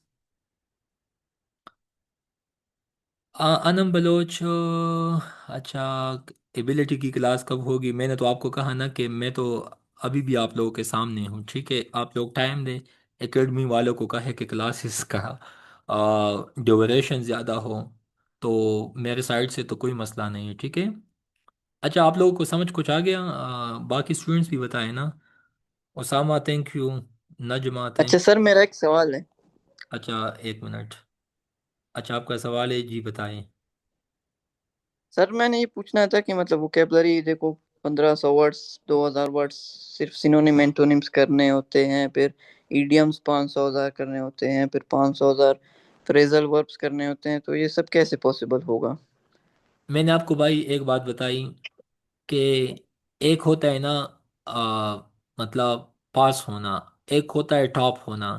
Anam Baloch, अच्छा, एबिलिटी की क्लास कब होगी? मैंने तो आपको कहा ना कि मैं तो अभी भी आप लोगों के सामने हूँ, ठीक है। आप लोग टाइम दें, एकेडमी वालों को कहे कि क्लासेस का ड्यूरेशन ज़्यादा हो, तो मेरे साइड से तो कोई मसला नहीं है, ठीक है। अच्छा, आप लोगों को समझ कुछ आ गया? बाकी स्टूडेंट्स भी बताएं ना। उसामा थैंक यू, नजमा अच्छा थैंक। सर, मेरा एक सवाल है। अच्छा, एक मिनट। अच्छा, आपका सवाल है जी, बताएं। सर मैंने ये पूछना था कि मतलब वोकेबलरी देखो, 1500 वर्ड्स, 2000 वर्ड्स सिर्फ सिनोनिम एंटोनिम्स करने होते हैं, फिर इडियम्स 500,000 करने होते हैं, फिर 500,000 फ्रेजल वर्ब्स करने होते हैं, तो ये सब कैसे पॉसिबल होगा? मैंने आपको भाई एक बात बताई कि एक होता है ना, मतलब पास होना, एक होता है टॉप होना।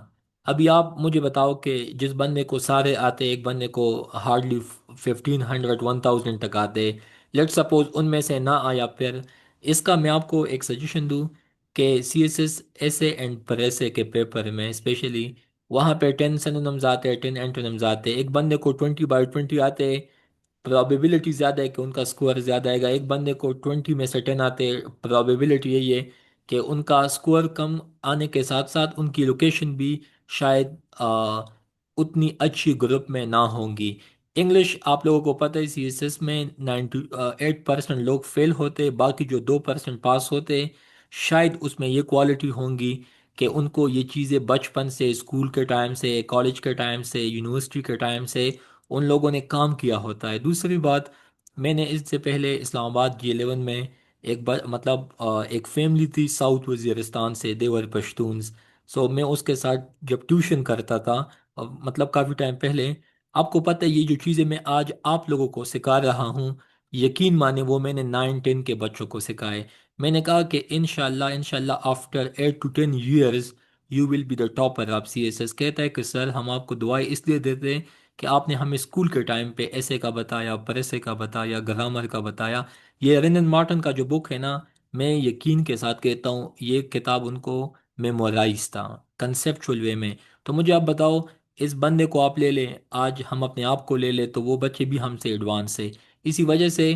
अभी आप मुझे बताओ कि जिस बंदे को सारे आते, एक बंदे को हार्डली 1500 1000 तक आते, लेट सपोज उनमें से ना आया, फिर इसका मैं आपको एक सजेशन दूं कि सीएसएस ऐसे एंड प्रेसे के पेपर में स्पेशली, वहाँ पे 10 सिनोनिम्स आते हैं, 10 एंटोनिम्स आते हैं। एक बंदे को 20/20 आते, प्रोबेबिलिटी ज़्यादा है कि उनका स्कोर ज़्यादा आएगा। एक बंदे को 20 में से 10 आते, प्रोबेबिलिटी यही है कि उनका स्कोर कम आने के साथ साथ उनकी लोकेशन भी शायद उतनी अच्छी ग्रुप में ना होंगी। इंग्लिश आप लोगों को पता है, सीएसएस में 98% लोग फेल होते, बाकी जो 2% पास होते, शायद उसमें ये क्वालिटी होंगी कि उनको ये चीज़ें बचपन से, स्कूल के टाइम से, कॉलेज के टाइम से, यूनिवर्सिटी के टाइम से उन लोगों ने काम किया होता है। दूसरी बात, मैंने इससे पहले इस्लामाबाद G11 में मतलब एक फैमिली थी साउथ वजीरिस्तान से, देवर पश्तून्स। सो मैं उसके साथ जब ट्यूशन करता था, मतलब काफ़ी टाइम पहले, आपको पता है ये जो चीज़ें मैं आज आप लोगों को सिखा रहा हूँ, यकीन माने वो मैंने 9-10 के बच्चों को सिखाए। मैंने कहा कि इंशाल्लाह इंशाल्लाह after 8 to 10 years you will be the topper of CSS. कहता है कि सर हम आपको दुआएं इसलिए देते हैं कि आपने हमें स्कूल के टाइम पे ऐसे का बताया, पैसे का बताया, ग्रामर का बताया। ये रेनन मार्टन का जो बुक है ना, मैं यकीन के साथ कहता हूँ ये किताब उनको मेमोराइज था कंसेप्चुअल वे में। तो मुझे आप बताओ, इस बंदे को आप ले लें, आज हम अपने आप को ले लें, तो वो बच्चे भी हमसे एडवांस है। इसी वजह से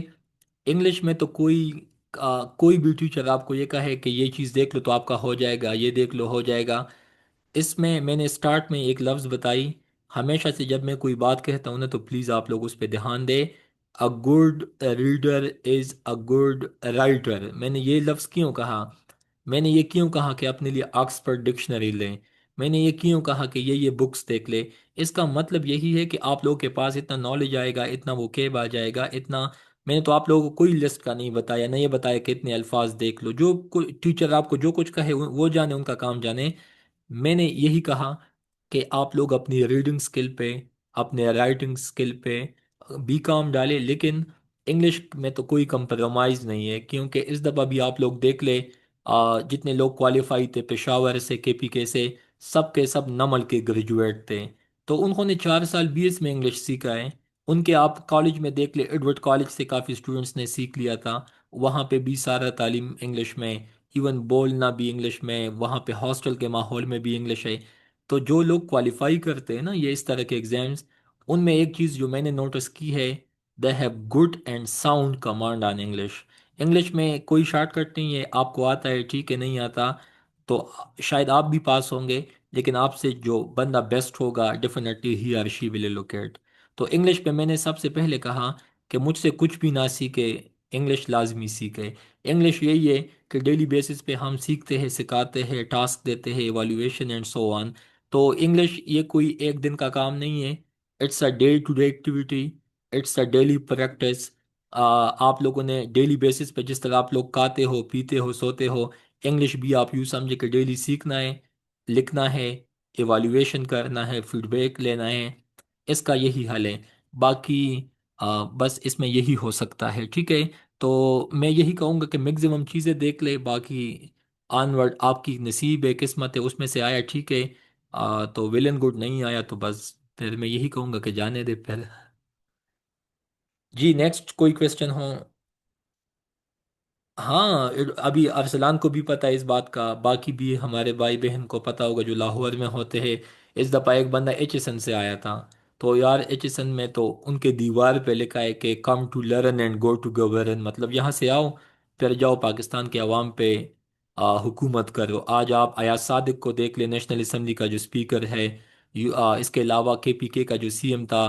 इंग्लिश में तो कोई भी टीचर आपको ये कहे कि ये चीज़ देख लो तो आपका हो जाएगा, ये देख लो हो जाएगा, इसमें मैंने स्टार्ट में एक लफ्ज़ बताई। हमेशा से जब मैं कोई बात कहता हूँ ना, तो प्लीज़ आप लोग उस पर ध्यान दें। A good reader is a good writer. मैंने ये लफ्ज़ क्यों कहा? मैंने ये क्यों कहा कि अपने लिए ऑक्सफोर्ड डिक्शनरी लें? मैंने ये क्यों कहा कि ये बुक्स देख ले, इसका मतलब यही है कि आप लोगों के पास इतना नॉलेज आएगा, इतना वोकेब आ जाएगा, इतना। मैंने तो आप लोगों को कोई लिस्ट का नहीं बताया, नहीं ये बताया कि इतने अल्फाज देख लो। जो कोई टीचर आपको जो कुछ कहे वो जाने, उनका काम जाने। मैंने यही कहा कि आप लोग अपनी रीडिंग स्किल पे, अपने राइटिंग स्किल पे बी काम डालें, लेकिन इंग्लिश में तो कोई कंप्रोमाइज़ नहीं है। क्योंकि इस दफ़ा भी आप लोग देख ले, जितने लोग क्वालिफाई थे पेशावर से, केपीके से, सब के सब नमल के ग्रेजुएट थे। तो उन्होंने 4 साल बीएस में इंग्लिश सीखा है। उनके आप कॉलेज में देख ले, एडवर्ड कॉलेज से काफ़ी स्टूडेंट्स ने सीख लिया था। वहाँ पे भी सारा तालीम इंग्लिश में, इवन बोलना भी इंग्लिश में, वहाँ पे हॉस्टल के माहौल में भी इंग्लिश है। तो जो लोग क्वालिफाई करते हैं ना ये इस तरह के एग्जाम्स, उनमें एक चीज़ जो मैंने नोटिस की है, they have good and sound command on English. English में कोई शॉर्टकट नहीं है, आपको आता है ठीक है, नहीं आता तो शायद आप भी पास होंगे, लेकिन आपसे जो बंदा बेस्ट होगा डेफिनेटली ही और शी विल लोकेट। तो इंग्लिश पे मैंने सबसे पहले कहा कि मुझसे कुछ भी ना सीखे, इंग्लिश लाजमी सीखे। इंग्लिश यही है कि डेली बेसिस पे हम सीखते हैं, सिखाते हैं, टास्क देते हैं, इवैल्यूएशन एंड सो ऑन। तो इंग्लिश ये कोई एक दिन का काम नहीं है, it's a day to day activity, it's a daily practice. आप लोगों ने डेली बेसिस पे जिस तरह आप लोग खाते हो, पीते हो, सोते हो, इंग्लिश भी आप यूँ समझे कि डेली सीखना है, लिखना है, इवैल्यूएशन करना है, फीडबैक लेना है। इसका यही हल है। बाकी बस इसमें यही हो सकता है, ठीक है। तो मैं यही कहूँगा कि मैक्सिमम चीज़ें देख ले, बाकी ऑनवर्ड आपकी नसीब है, किस्मत है, उसमें से आया ठीक है। तो वेल एंड गुड, नहीं आया तो बस फिर मैं यही कहूँगा कि जाने दे फिर। जी नेक्स्ट कोई क्वेश्चन हो? हाँ, अभी अरसलान को भी पता है इस बात का, बाकी भी हमारे भाई बहन को पता होगा जो लाहौर में होते हैं। इस दफ़ा एक बंदा एचएसएन से आया था। तो यार एचएसएन में तो उनके दीवार पे लिखा है कि come to learn and go to govern, मतलब यहाँ से आओ फिर जाओ पाकिस्तान के अवाम पे हुकूमत करो। आज आप अयाज सादिक को देख ले, नेशनल असम्बली का जो स्पीकर है। इसके अलावा केपीके का जो सीएम था,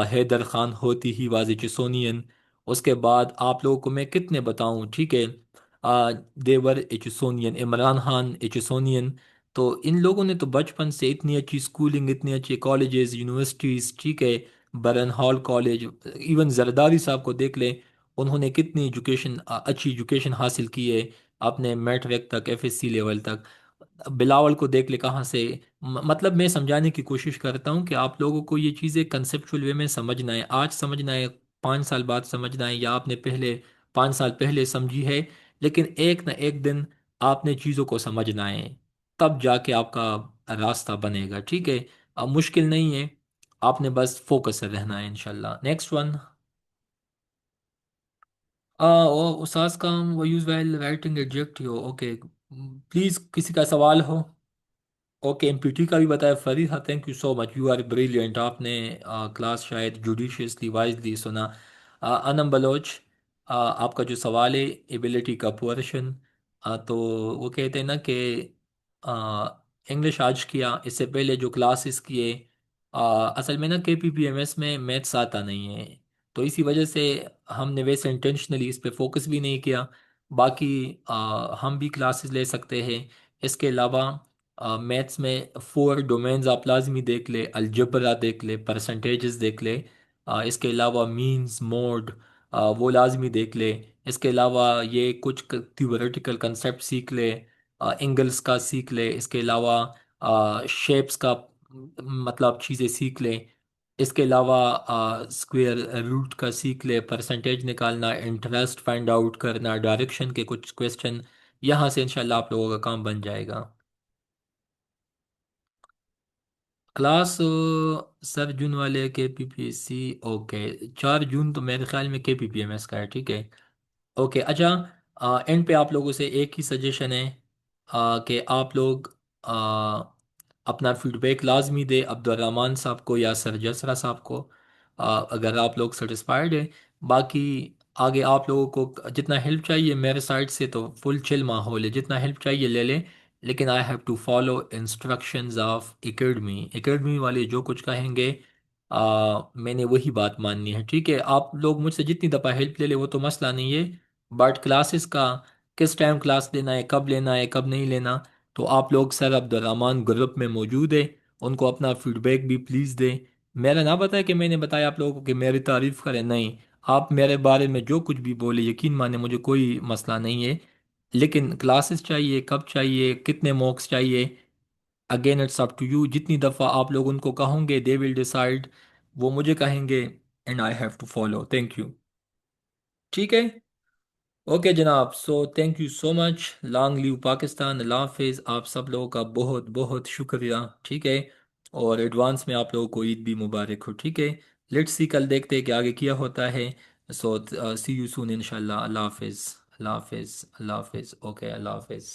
हैदर खान होती ही वाज एचसोनियन। उसके बाद आप लोगों को मैं कितने बताऊं, ठीक है, देवर एचसोनियन, इमरान खान एचसोनियन। तो इन लोगों ने तो बचपन से इतनी अच्छी स्कूलिंग, इतनी अच्छी कॉलेजेस, यूनिवर्सिटीज, ठीक है, बरन हॉल कॉलेज, इवन जरदारी साहब को देख ले, उन्होंने कितनी एजुकेशन, अच्छी एजुकेशन हासिल की है, अपने मैट्रिक तक, एफएससी लेवल तक। बिलावल को देख ले कहाँ से। मतलब मैं समझाने की कोशिश करता हूँ कि आप लोगों को ये चीज़ें कंसेप्चुअल वे में समझना है, आज समझना है, 5 साल बाद समझना है, या आपने पहले 5 साल पहले समझी है, लेकिन एक ना एक दिन आपने चीज़ों को समझना है, तब जाके आपका रास्ता बनेगा, ठीक है। अब मुश्किल नहीं है, आपने बस फोकस रहना है इंशाल्लाह। Next one. ओ उसास काम वो use well writing adjective, okay. Please किसी का सवाल हो? ओके, एमपीटी का भी बताया फरीद। हाँ, thank you so much, you are brilliant. आपने क्लास शायद जुडिशियसली वाइजली सुना। अनम बलोच, आपका जो सवाल है एबिलिटी का पोर्शन, तो वो कहते हैं ना कि इंग्लिश आज किया, इससे पहले जो क्लासेस किए, असल में ना केपीपीएमएस में मैथ्स आता नहीं है, तो इसी वजह से हमने वैसे इंटेंशनली इस पे फोकस भी नहीं किया। बाकी हम भी क्लासेस ले सकते हैं। इसके अलावा मैथ्स में 4 डोमेन्स आप लाजमी देख ले, अलजबरा देख ले, परसेंटेजेस देख ले। इसके अलावा मीन्स, मोड, वो लाजमी देख ले। इसके अलावा ये कुछ थ्योरेटिकल कंसेप्ट सीख ले, एंगल्स का सीख ले। इसके अलावा शेप्स का मतलब चीज़ें सीख ले। इसके अलावा स्क्वायर रूट का सीख ले, परसेंटेज निकालना, इंटरेस्ट फाइंड आउट करना, डायरेक्शन के कुछ क्वेश्चन। यहाँ से इंशाल्लाह आप लोगों का काम बन जाएगा। क्लास सर जून वाले के P P S C, okay. 4 जून तो मेरे ख्याल में के पी पी एम एस का है, ठीक है। ओके, अच्छा, एंड पे आप लोगों से एक ही सजेशन है, कि आप लोग अपना फीडबैक लाजमी दे अब्दुलरहमान साहब को या सर जसरा साहब को, अगर आप लोग सेटिस्फाइड है। बाकी आगे आप लोगों को जितना हेल्प चाहिए मेरे साइड से तो फुल चिल माहौल है, जितना हेल्प चाहिए ले लें, लेकिन I have to follow instructions of academy. Academy वाले जो कुछ कहेंगे मैंने वही बात माननी है, ठीक है। आप लोग मुझसे जितनी दफ़ा हेल्प ले ले वो तो मसला नहीं है, बट क्लासेस का किस टाइम क्लास लेना है, कब लेना है, कब नहीं लेना, तो आप लोग सर अब्दुलरहमान ग्रुप में मौजूद है, उनको अपना फीडबैक भी प्लीज़ दें। मेरा ना बताया कि मैंने बताया आप लोगों को कि मेरी तारीफ़ करें, नहीं, आप मेरे बारे में जो कुछ भी बोले यकीन माने मुझे कोई मसला नहीं है। लेकिन क्लासेस चाहिए, कब चाहिए, कितने मॉक्स चाहिए, again it's up to you. जितनी दफ़ा आप लोग उनको कहोगे दे विल डिसाइड, वो मुझे कहेंगे and I have to follow. Thank you. ठीक है। ओके जनाब, so thank you so much. Long live Pakistan, अल्लाह हाफिज़। आप सब लोगों का बहुत बहुत शुक्रिया। ठीक है। और एडवांस में आप लोगों को ईद भी मुबारक हो। ठीक है। लेट्स सी, कल देखते हैं कि आगे क्या होता है। सो सी यू सून इंशाल्लाह। अल्लाह हाफिज़, अल्लाह हाफिज़, अल्लाह हाफिज़। ओके, अल्लाह हाफिज़।